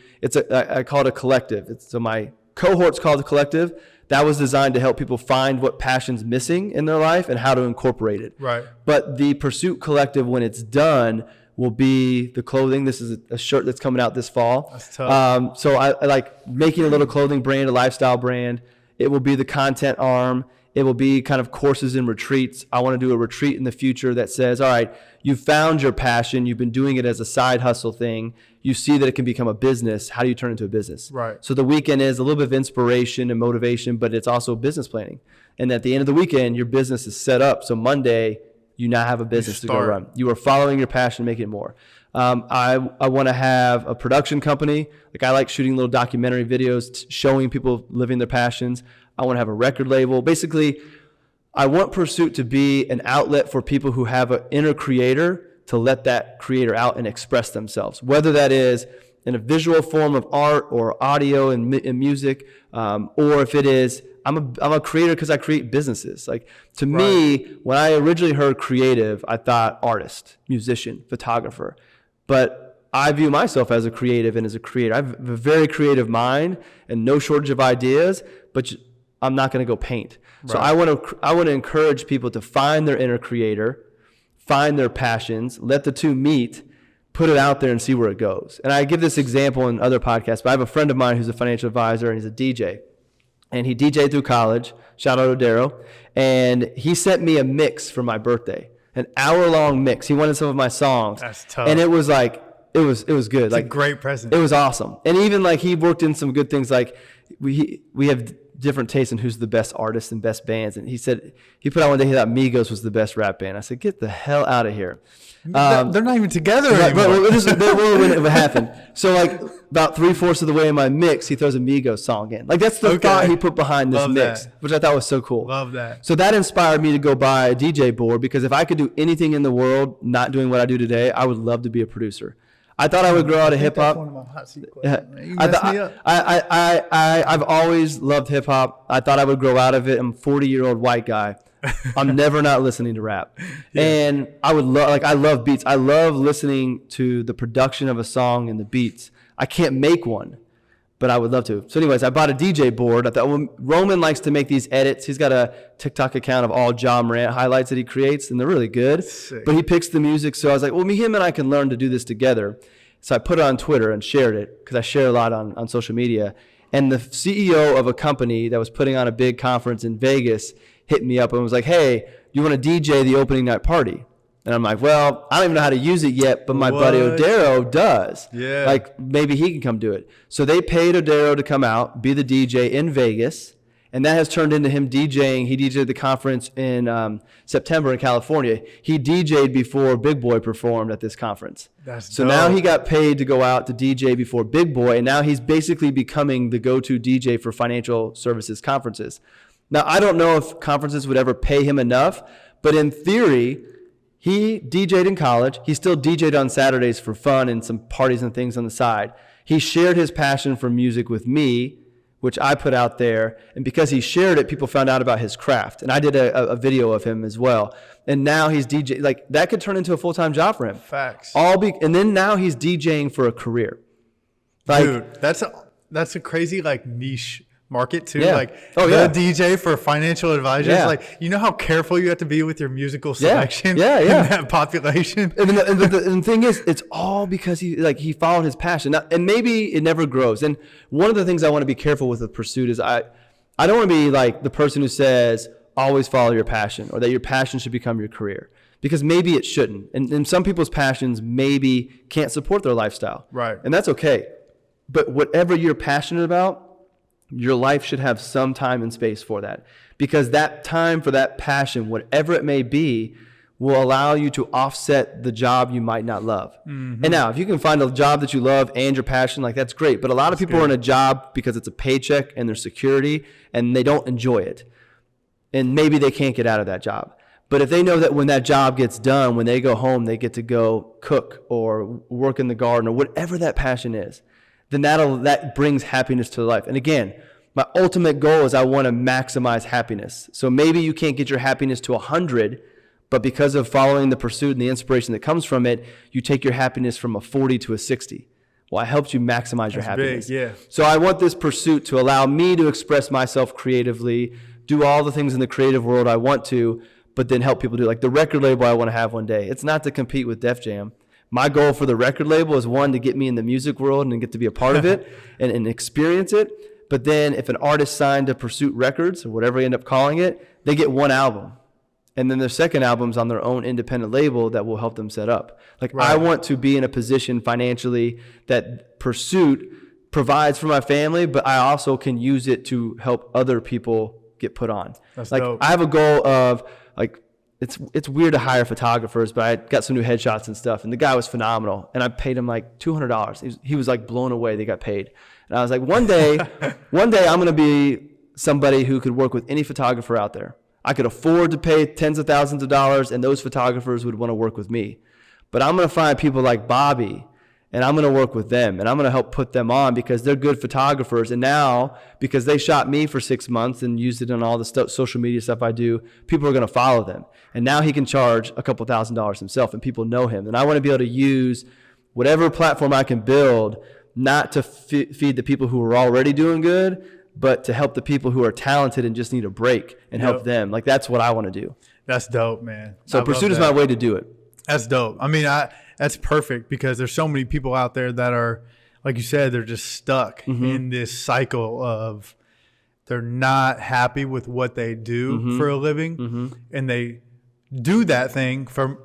I call it a collective. So my cohort's called a collective. That was designed to help people find what passion's missing in their life and how to incorporate it. Right. But the Pursuit Collective, when it's done, will be the clothing. This is a shirt that's coming out this fall. That's tough. So I like making a little clothing brand, a lifestyle brand. It will be the content arm. It will be kind of courses and retreats. I want to do a retreat in the future that says, all right, you found your passion. You've been doing it as a side hustle thing. You see that it can become a business. How do you turn it into a business? Right. So the weekend is a little bit of inspiration and motivation, but it's also business planning. And at the end of the weekend, your business is set up. So Monday, you now have a business to go run. You are following your passion, making it more. I want to have a production company. Like I like shooting little documentary videos, showing people living their passions. I want to have a record label. Basically, I want Pursuit to be an outlet for people who have an inner creator to let that creator out and express themselves, whether that is in a visual form of art or audio and music, or if it is, I'm a creator because I create businesses. Like to me, when I originally heard creative, I thought artist, musician, photographer, but I view myself as a creative and as a creator. I have a very creative mind and no shortage of ideas, but I'm not going to go paint. So I want to encourage people to find their inner creator, find their passions, let the two meet, put it out there and see where it goes. And I give this example in other podcasts, but I have a friend of mine who's a financial advisor and he's a DJ. And he DJ'd through college, shout out Odero, and he sent me a mix for my birthday, an hour-long mix. He wanted some of my songs. That's tough. And it was like, it was good. It's like a great present. It was awesome. And even like he worked in some good things, like we have different tastes in who's the best artists and best bands. And he said, he put out one day he thought Migos was the best rap band. I said, get the hell out of here. They're not even together anymore. When it would happen. So like about 3/4 of the way in my mix, he throws a Migos song in. Like that's the thought he put behind this mix, which I thought was so cool. Love that. So that inspired me to go buy a DJ board, because if I could do anything in the world not doing what I do today, I would love to be a producer. I thought I would grow out of hip hop. That's one of my hot seat questions. You messed me up. I've always loved hip hop. I thought I would grow out of it. I'm a 40-year-old white guy. I'm never not listening to rap. Yeah. And I love beats. I love listening to the production of a song and the beats. I can't make one, but I would love to. So anyways, I bought a DJ board. I thought, well, Roman likes to make these edits. He's got a TikTok account of all Ja Morant highlights that he creates, and they're really good. Sick. But he picks the music. So I was like, well, him and I can learn to do this together. So I put it on Twitter and shared it, because I share a lot on social media. And the CEO of a company that was putting on a big conference in Vegas hit me up and was like, hey, you want to DJ the opening night party? And I'm like, well, I don't even know how to use it yet, but my buddy Odero does. Yeah. Like, maybe he can come do it. So they paid Odero to come out, be the DJ in Vegas, and that has turned into him DJing. He DJed the conference in September in California. He DJed before Big Boy performed at this conference. So now he got paid to go out to DJ before Big Boy, and now he's basically becoming the go-to DJ for financial services conferences. Now, I don't know if conferences would ever pay him enough, but in theory, he DJ'd in college. He still DJ'd on Saturdays for fun and some parties and things on the side. He shared his passion for music with me, which I put out there. And because he shared it, people found out about his craft. And I did a video of him as well. And now he's DJ. Like, that could turn into a full-time job for him. Facts. And then now he's DJing for a career. Like, dude, that's a crazy like niche market too. Yeah. Like Oh, the yeah. DJ for financial advisors. Yeah. Like, you know how careful you have to be with your musical selection Yeah. in that population. And the thing is, it's all because he followed his passion. Now, and maybe it never grows. And one of the things I want to be careful with pursuit is I don't want to be like the person who says always follow your passion, or that your passion should become your career, because maybe it shouldn't. And some people's passions maybe can't support their lifestyle. Right. And that's okay. But whatever you're passionate about, your life should have some time and space for that, because that time for that passion, whatever it may be, will allow you to offset the job you might not love. Mm-hmm. And now, if you can find a job that you love and your passion, like, that's great. But a lot of people are in a job because it's a paycheck and their security, and they don't enjoy it. And maybe they can't get out of that job. But if they know that when that job gets done, when they go home, they get to go cook or work in the garden or whatever that passion is, then that brings happiness to life. And again, my ultimate goal is I want to maximize happiness. So maybe you can't get your happiness to 100, but because of following the pursuit and the inspiration that comes from it, you take your happiness from a 40 to a 60. Well, I helped you maximize your happiness. Big, yeah. So I want this pursuit to allow me to express myself creatively, do all the things in the creative world I want to, but then help people do. Like the record label I want to have one day, it's not to compete with Def Jam. My goal for the record label is, one, to get me in the music world and get to be a part of it and experience it. But then if an artist signed to Pursuit Records, or whatever you end up calling it, they get one album. And then their second album's on their own independent label that will help them set up. Like, right. I want to be in a position financially that Pursuit provides for my family, but I also can use it to help other people get put on. That's like dope. I have a goal of, like, it's weird to hire photographers, but I got some new headshots and stuff, and the guy was phenomenal, and I paid him like $200. He was like blown away they got paid. And I was like, one day I'm going to be somebody who could work with any photographer out there. I could afford to pay tens of thousands of dollars, and those photographers would want to work with me. But I'm going to find people like Bobby, and I'm going to work with them, and I'm going to help put them on because they're good photographers. And now, because they shot me for 6 months and used it on all the social media stuff I do, people are going to follow them. And now he can charge a couple $1,000s himself, and people know him. And I want to be able to use whatever platform I can build, not to feed the people who are already doing good, but to help the people who are talented and just need a break and help them. Like, that's what I want to do. That's dope, man. So Pursuit is my way to do it. That's dope. I mean, that's perfect, because there's so many people out there that are, like you said, they're just stuck in this cycle of they're not happy with what they do for a living, and they do that thing for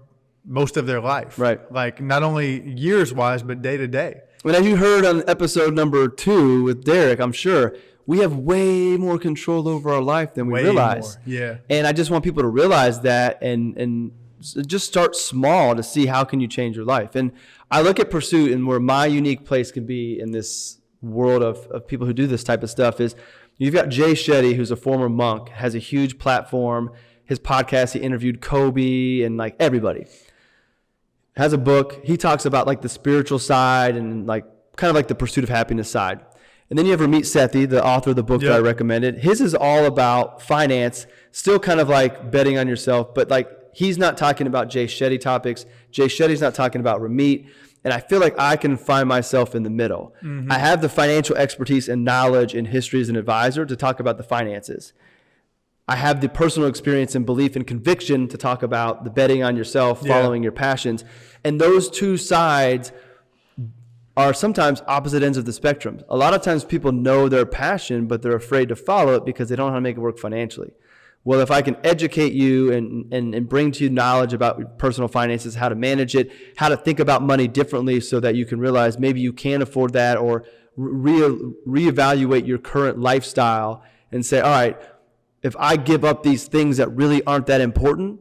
most of their life. Right. Like, not only years-wise, but day to day. And as you heard on episode number 2 with Derek, I'm sure we have way more control over our life than we realize. More. Yeah. And I just want people to realize that and just start small to see how can you change your life. And I look at Pursuit, and where my unique place can be in this world of people who do this type of stuff is, you've got Jay Shetty, who's a former monk, has a huge platform. His podcast, he interviewed Kobe and like everybody. Has a book. He talks about like the spiritual side and like kind of like the pursuit of happiness side. And then you have Ramit Sethi, the author of the book that I recommended. His is all about finance, still kind of like betting on yourself, but like he's not talking about Jay Shetty topics. Jay Shetty's not talking about Ramit. And I feel like I can find myself in the middle. I have the financial expertise and knowledge and history as an advisor to talk about the finances. I have the personal experience and belief and conviction to talk about the betting on yourself, following your passions. And those two sides are sometimes opposite ends of the spectrum. A lot of times people know their passion, but they're afraid to follow it because they don't know how to make it work financially. Well, if I can educate you and bring to you knowledge about your personal finances, how to manage it, how to think about money differently so that you can realize maybe you can afford that, or reevaluate your current lifestyle and say, all right, if I give up these things that really aren't that important,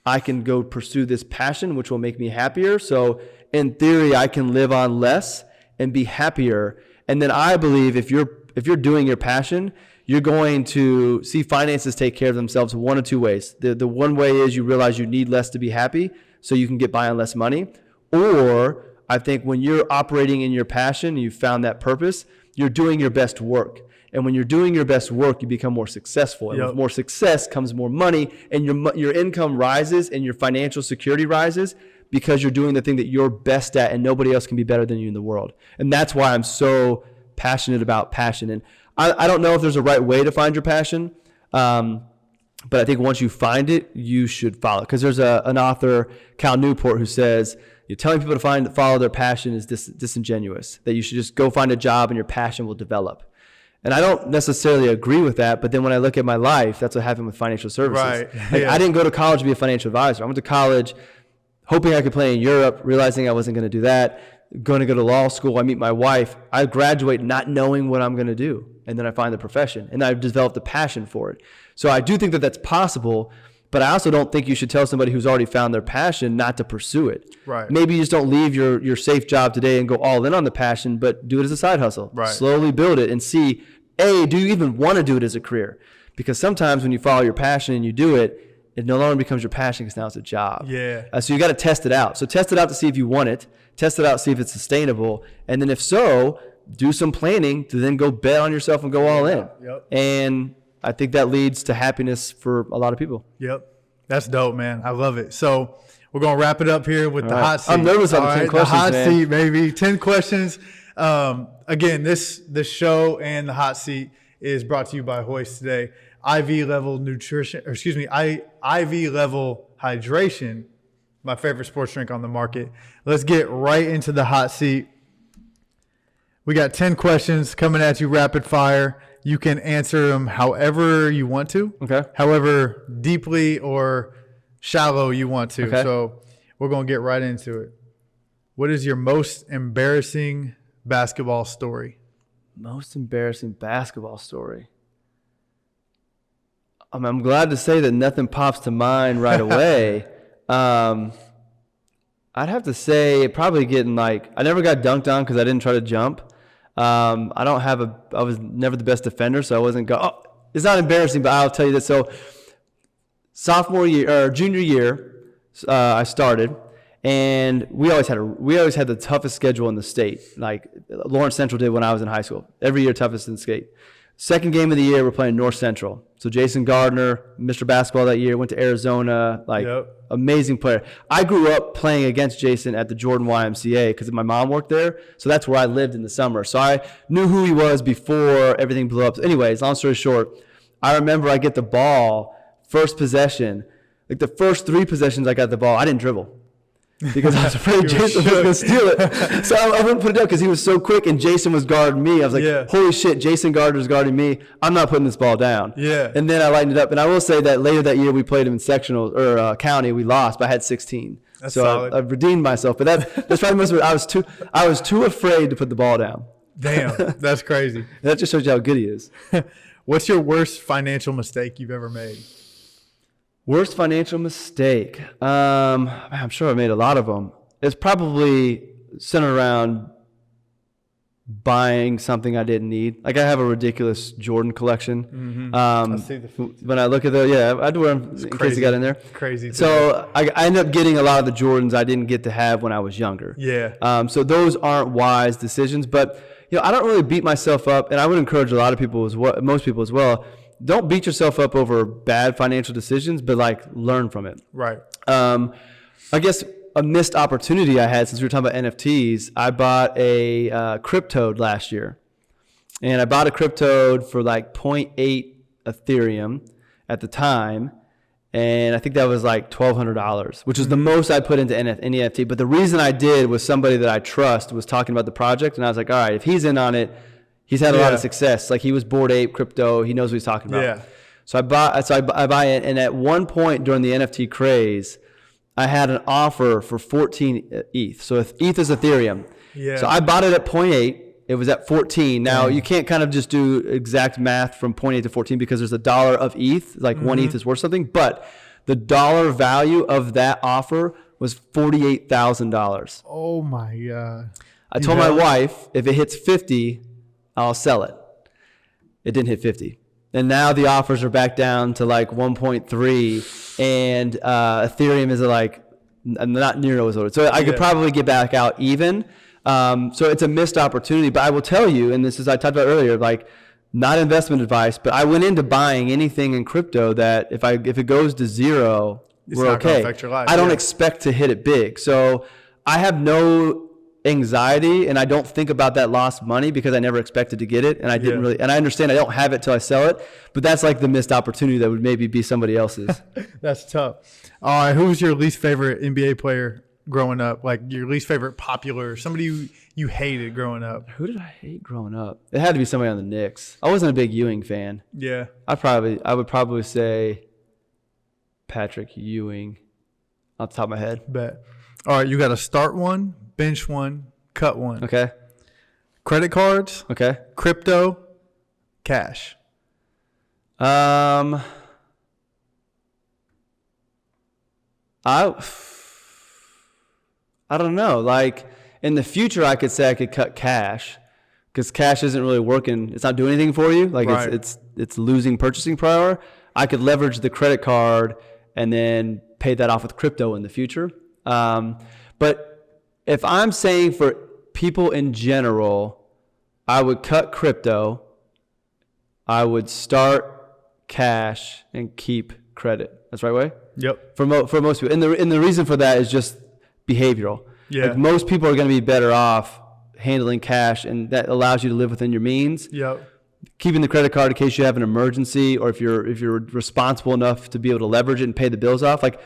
I can go pursue this passion, which will make me happier. So in theory, I can live on less and be happier. And then I believe if you're doing your passion, you're going to see finances take care of themselves one of two ways. The one way is you realize you need less to be happy, so you can get by on less money. Or I think when you're operating in your passion, you've found that purpose, you're doing your best work. And when you're doing your best work, you become more successful. And with more success comes more money, and your income rises and your financial security rises because you're doing the thing that you're best at, and nobody else can be better than you in the world. And that's why I'm so passionate about passion. And I don't know if there's a right way to find your passion. But I think once you find it, you should follow it. Because there's an author, Cal Newport, who says, you're telling people to follow their passion is disingenuous, that you should just go find a job and your passion will develop. And I don't necessarily agree with that. But then when I look at my life, that's what happened with financial services. Right. Like, Yeah. I didn't go to college to be a financial advisor. I went to college hoping I could play in Europe, realizing I wasn't going to do that, going to go to law school. I meet my wife. I graduate not knowing what I'm going to do. And then I find the profession. And I've developed a passion for it. So I do think that that's possible. But I also don't think you should tell somebody who's already found their passion not to pursue it. Right. Maybe you just don't leave your safe job today and go all in on the passion, but do it as a side hustle. Right. Slowly build it and see, do you even want to do it as a career? Because sometimes when you follow your passion and you do it, it no longer becomes your passion because now it's a job. Yeah. So you got to test it out. So test it out to see if you want it. Test it out, see if it's sustainable. And then if so, do some planning to then go bet on yourself and go all in. Yep. And I think that leads to happiness for a lot of people. Yep. That's dope, man. I love it. So we're going to wrap it up here with the hot seat. I'm nervous on the 10 questions, the hot man. seat, baby. 10 questions. Again, this show and the hot seat is brought to you by Hoist today. IV level nutrition, or excuse me, IV level hydration, my favorite sports drink on the market. Let's get right into the hot seat. We got 10 questions coming at you rapid fire. You can answer them however you want to. Okay. However deeply or shallow you want to. Okay. So we're going to get right into it. What is your most embarrassing basketball story? Most embarrassing basketball story. I'm glad to say that nothing pops to mind right away. I'd have to say probably getting I never got dunked on because I didn't try to jump. I was never the best defender, so I wasn't it's not embarrassing, but I'll tell you this. So junior year, I started, and we always had the toughest schedule in the state, like Lawrence Central did when I was in high school. Every year toughest in the state. Second game of the year, we're playing North Central. So Jason Gardner, Mr. Basketball that year, went to Arizona, amazing player. I grew up playing against Jason at the Jordan YMCA because my mom worked there. So that's where I lived in the summer. So I knew who he was before everything blew up. Anyways, long story short, I remember I get the ball, first possession. Like the first 3 possessions I got the ball, I didn't dribble. Because I was afraid Jason was going to steal it. So I wouldn't put it up because he was so quick and Jason was guarding me. I was like, holy shit, Jason Gardner's guarding me. I'm not putting this ball down. Yeah. And then I lightened it up. And I will say that later that year we played him in sectional or county. We lost, but I had 16. That's so solid. I redeemed myself. But that's probably most of it. I was too afraid to put the ball down. Damn, that's crazy. That just shows you how good he is. What's your worst financial mistake you've ever made? Worst financial mistake? I'm sure I made a lot of them. It's probably centered around buying something I didn't need. Like I have a ridiculous Jordan collection. I see when I look at I'd wear them in case they got in there. Crazy. So I ended up getting a lot of the Jordans I didn't get to have when I was younger. Yeah. So those aren't wise decisions, but I don't really beat myself up, and I would encourage a lot of people most people as well. Don't beat yourself up over bad financial decisions, but learn from it. Right. I guess a missed opportunity I had since we were talking about NFTs, I bought a Cryptode last year. And I bought a Cryptode for 0.8 Ethereum at the time. And I think that was $1,200, which is the most I put into any NFT. But the reason I did was somebody that I trust was talking about the project. And I was like, all right, if he's in on it, he's had a lot of success. He was Bored Ape, crypto. He knows what he's talking about. Yeah. So I buy it. And at one point during the NFT craze, I had an offer for 14 ETH. So if ETH is Ethereum. Yeah. So I bought it at 0.8. It was at 14. Now, you can't kind of just do exact math from 0.8 to 14 because there's $1 of ETH. One ETH is worth something. But the dollar value of that offer was $48,000. Oh, my God. I told my wife, if it hits 50, I'll sell it. It didn't hit 50. And now the offers are back down to 1.3, and Ethereum is not near as loaded. So I could probably get back out even. So it's a missed opportunity. But I will tell you, and this is I talked about earlier, not investment advice, but I went into buying anything in crypto that if it goes to zero, we're okay. Affect your life. I don't expect to hit it big. So I have no anxiety, and I don't think about that lost money because I never expected to get it, and I didn't really. And I understand I don't have it till I sell it, but that's like the missed opportunity that would maybe be somebody else's. That's tough. All right, who was your least favorite NBA player growing up? Like your least favorite popular, somebody you hated growing up? Who did I hate growing up? It had to be somebody on the Knicks. I wasn't a big Ewing fan. Yeah. I would probably say Patrick Ewing off the top of my head. Bet. All right, you got to start one, bench one, cut one. Okay. Credit cards, Okay. crypto, cash. I don't know. Like in the future, I could say I could cut cash because cash isn't really working. It's not doing anything for you. Like Right. it's losing purchasing power. I could leverage the credit card and then pay that off with crypto in the future. But if I'm saying for people in general, I would cut crypto. I would start cash and keep credit. That's the right way? Yep. For most people. And the reason for that is just behavioral. Yeah. Like most people are going to be better off handling cash, and that allows you to live within your means. Yep. Keeping the credit card in case you have an emergency, or if you're responsible enough to be able to leverage it and pay the bills off. Like,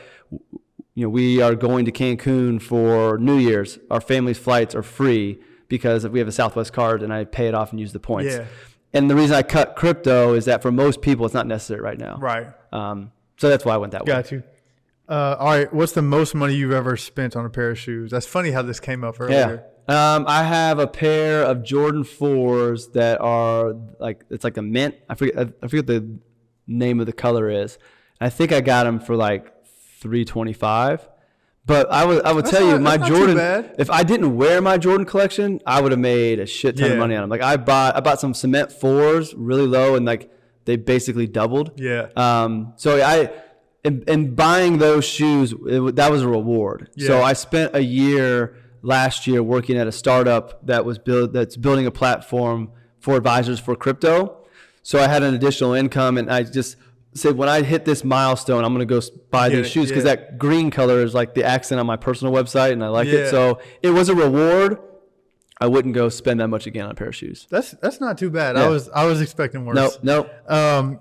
we are going to Cancun for New Year's. Our family's flights are free because we have a Southwest card, and I pay it off and use the points. Yeah. And the reason I cut crypto is that for most people, it's not necessary right now. Right. So that's why I went that way. Got you. All right. What's the most money you've ever spent on a pair of shoes? That's funny how this came up earlier. Yeah. I have a pair of Jordan 4s that are it's like a mint. I forget the name of the color is. I think I got them for like $325. But I would tell you, my Jordan, if I didn't wear my Jordan collection, I would have made a shit ton of money on them. Like I bought some cement 4s really low, and like they basically doubled. Yeah. So in buying those shoes, that was a reward. Yeah. So I spent a year last year working at a startup that's building a platform for advisors for crypto. So I had an additional income, and I just said, when I hit this milestone, I'm going to go buy these shoes, because that green color is like the accent on my personal website, and I like it. So it was a reward. I wouldn't go spend that much again on a pair of shoes. That's not too bad. Yeah. I was expecting worse. Nope. All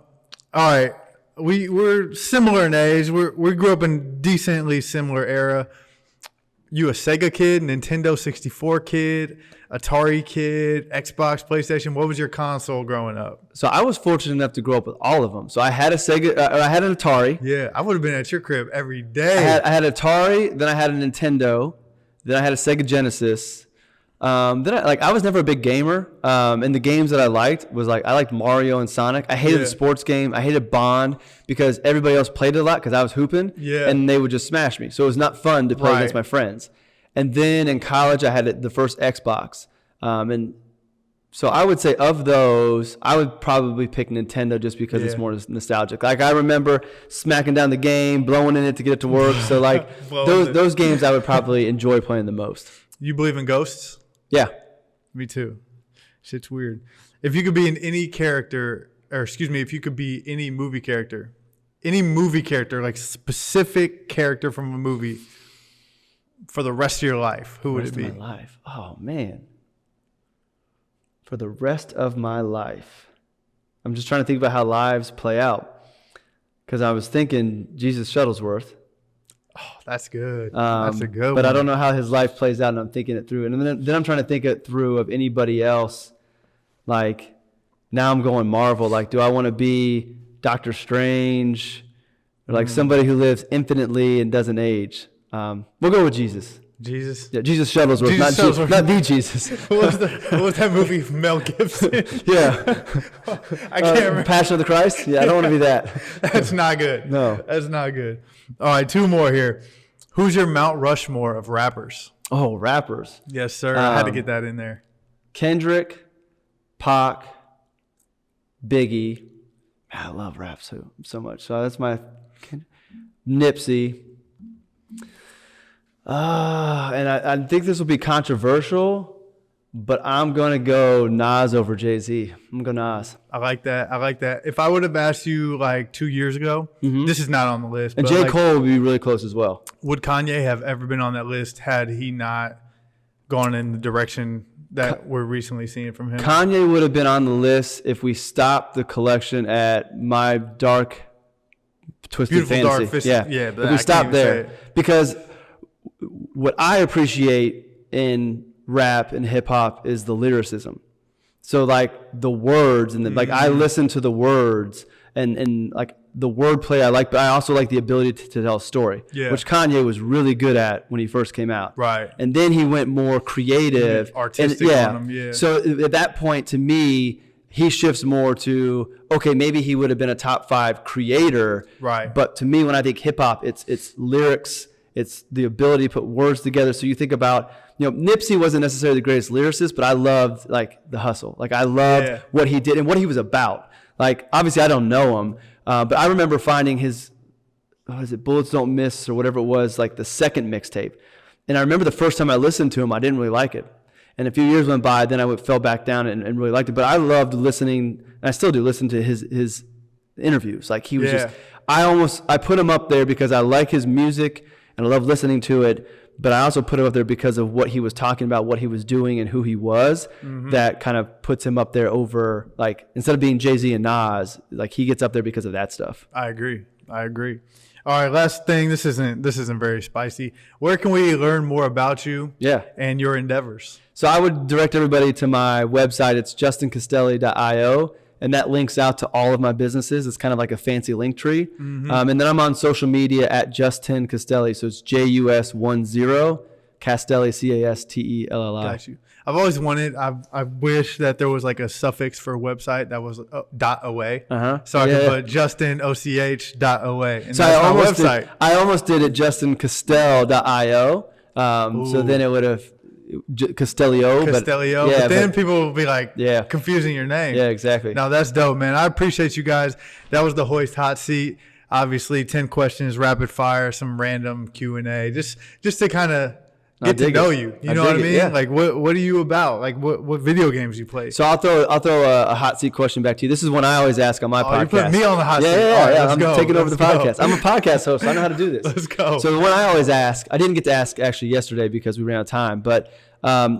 right. We're similar in age. We grew up in decently similar era. You a Sega kid, Nintendo 64 kid, Atari kid, Xbox, PlayStation. What was your console growing up? So I was fortunate enough to grow up with all of them. So I had a Sega, I had an Atari. Yeah, I would have been at your crib every day. I had Atari, then I had a Nintendo, then I had a Sega Genesis. I was never a big gamer. And the games that I liked was I liked Mario and Sonic. I hated the sports game. I hated Bond because everybody else played it a lot because I was hooping. Yeah. And they would just smash me. So it was not fun to play against my friends. And then in college, I had the first Xbox. And so I would say of those, I would probably pick Nintendo just because it's more nostalgic. Like I remember smacking down the game, blowing in it to get it to work. So those games I would probably enjoy playing the most. You believe in ghosts? Yeah. Me too. Shit's weird. If you could be in any character, if you could be any movie character, like specific character from a movie for the rest of your life, who would it be? My life. Oh, man. For the rest of my life. I'm just trying to think about how lives play out. Because I was thinking Jesus Shuttlesworth. Oh, that's good. That's a good one. But I don't know how his life plays out, and I'm thinking it through. And then I'm trying to think it through of anybody else. Like, now I'm going Marvel. Like, do I want to be Doctor Strange? Or like somebody who lives infinitely and doesn't age? We'll go with Jesus. Jesus? Yeah, Jesus Shuttlesworth, not the Jesus. What was that movie, Mel Gibson? Yeah. I can't remember. Passion of the Christ? Yeah, I don't want to be that. That's not good. No. That's not good. All right, two more here. Who's your Mount Rushmore of rappers? Oh, rappers. Yes, sir. I had to get that in there. Kendrick, Pac, Biggie. Man, I love rap so much. So that's my Nipsey. And I think this will be controversial, but I'm going to go Nas over Jay-Z. I'm going to go Nas. I like that. If I would have asked you like 2 years ago, this is not on the list. And but J. Cole would be really close as well. Would Kanye have ever been on that list had he not gone in the direction that we're recently seeing from him? Kanye would have been on the list if we stopped the collection at My Dark Twisted Beautiful Fantasy. Dark yeah. If we stopped there, because what I appreciate in rap and hip hop is the lyricism. So like the words and like I listen to the words and like the wordplay I like, but I also like the ability to tell a story, which Kanye was really good at when he first came out. Right. And then he went more creative, artistic on him. So at that point, to me, he shifts more to, okay, maybe he would have been a top 5 creator. Right. But to me, when I think hip hop, it's lyrics, it's the ability to put words together. So you think about, Nipsey wasn't necessarily the greatest lyricist, but I loved like the hustle. Like I loved what he did and what he was about. Like obviously I don't know him, but I remember finding his, Bullets Don't Miss or whatever it was, like the second mixtape. And I remember the first time I listened to him, I didn't really like it. And a few years went by, then I fell back down and really liked it. But I loved listening, and I still do listen to his interviews. Like he was just, I put him up there because I like his music and I love listening to it. But I also put him up there because of what he was talking about, what he was doing, and who he was. That kind of puts him up there over, like, instead of being Jay-Z and Nas, like he gets up there because of that stuff. I agree. All right, last thing. This isn't very spicy. Where can we learn more about you? And your endeavors? So I would direct everybody to my website. It's justincastelli.io. And that links out to all of my businesses. It's kind of like a fancy link tree. And then I'm on social media at Justin Castelli. So it's JUS10 Castelli, Castelli. Got you. I've always wanted, I wish that there was like a suffix for a website that was .oa. So I could put JustinOCH.oa. And so that's my website. I almost did it JustinCastelli.io. So then it would have Castellio. But then people will be like confusing your name. Yeah, exactly. No, that's dope, man. I appreciate you guys. That was the Hoist Hot Seat. Obviously, 10 questions, rapid fire, some random Q&A, just to kind of get to know you. You know what I mean? Yeah. Like, what are you about? Like, what video games you play? So I'll throw a hot seat question back to you. This is one I always ask on my podcast. You put me on the hot seat. Yeah. I'm taking over the podcast. I'm a podcast host, so I know how to do this. Let's go. So the one I always ask, I didn't get to ask actually yesterday because we ran out of time, but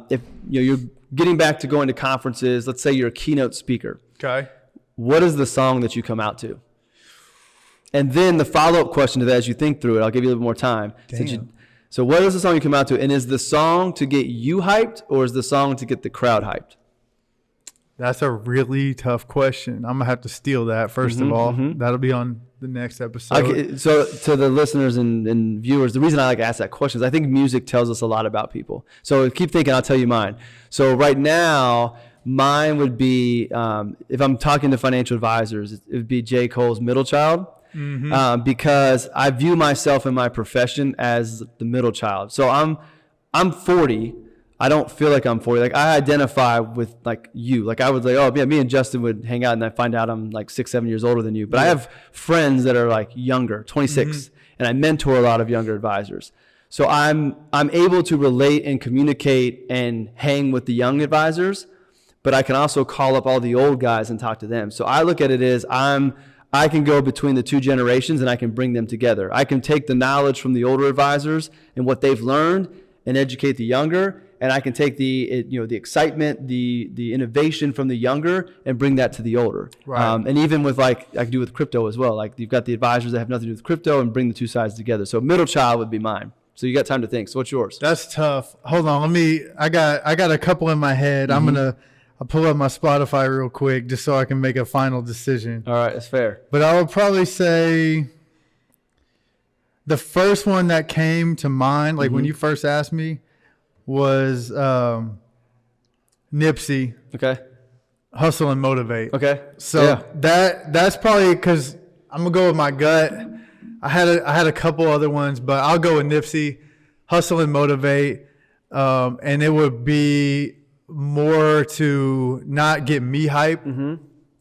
if you're getting back to going to conferences, let's say you're a keynote speaker. Okay. What is the song that you come out to? And then the follow-up question to that, as you think through it, I'll give you a little more time. So what is the song you come out to? And is the song to get you hyped, or is the song to get the crowd hyped? That's a really tough question. I'm going to have to steal that, first of all. That'll be on the next episode. Okay, so to the listeners and viewers, the reason I like to ask that question is I think music tells us a lot about people. So keep thinking, I'll tell you mine. So right now, mine would be, if I'm talking to financial advisors, it would be J. Cole's Middle Child. Because I view myself in my profession as the middle child. So I'm 40. I don't feel like I'm 40. Like I identify with like you. Like I would like, oh yeah, me and Justin would hang out and I find out I'm like 6-7 years older than you. But I have friends that are like younger, 26, and I mentor a lot of younger advisors. So I'm able to relate and communicate and hang with the young advisors, but I can also call up all the old guys and talk to them. So I look at it as I can go between the two generations and I can bring them together. I can take the knowledge from the older advisors and what they've learned and educate the younger, and I can take the excitement, the innovation from the younger and bring that to the older. Right. And even with like I can do with crypto as well. Like you've got the advisors that have nothing to do with crypto and bring the two sides together. So middle child would be mine. So you got time to think. So what's yours? That's tough. Hold on, I got a couple in my head. I'll pull up my Spotify real quick just so I can make a final decision. All right, that's fair. But I would probably say the first one that came to mind, like when you first asked me, was Nipsey. Okay. Hustle and Motivate. Okay. So that's probably because I'm gonna go with my gut. I had a couple other ones, but I'll go with Nipsey, Hustle and Motivate, and it would be more to not get me hype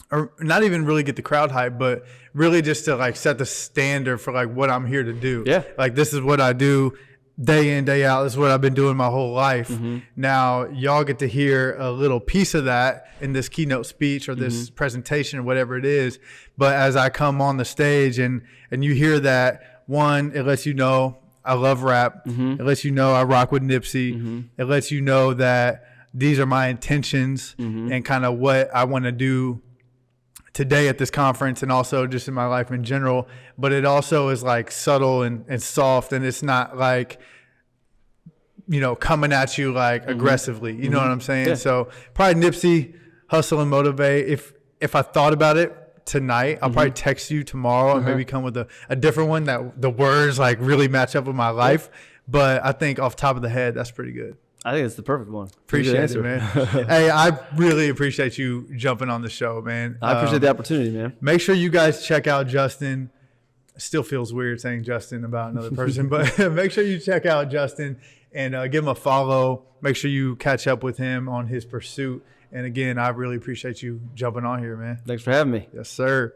or not even really get the crowd hype, but really just to like set the standard for like what I'm here to do. Yeah. Like this is what I do day in, day out. This is what I've been doing my whole life. Now y'all get to hear a little piece of that in this keynote speech or this presentation or whatever it is. But as I come on the stage and you hear that, one, it lets you know I love rap. It lets you know I rock with Nipsey. It lets you know that these are my intentions and kind of what I want to do today at this conference and also just in my life in general. But it also is like subtle and soft, and it's not like, you know, coming at you like aggressively. You know what I'm saying? Yeah. So probably Nipsey, Hustle and Motivate. If I thought about it tonight, I'll probably text you tomorrow and maybe come with a different one that the words like really match up with my life. But I think off the top of the head, that's pretty good. I think it's the perfect one. Appreciate it, man. Hey, I really appreciate you jumping on the show, man. I appreciate the opportunity, man. Make sure you guys check out Justin. Still feels weird saying Justin about another person, but make sure you check out Justin and give him a follow. Make sure you catch up with him on his pursuit. And again, I really appreciate you jumping on here, man. Thanks for having me. Yes, sir.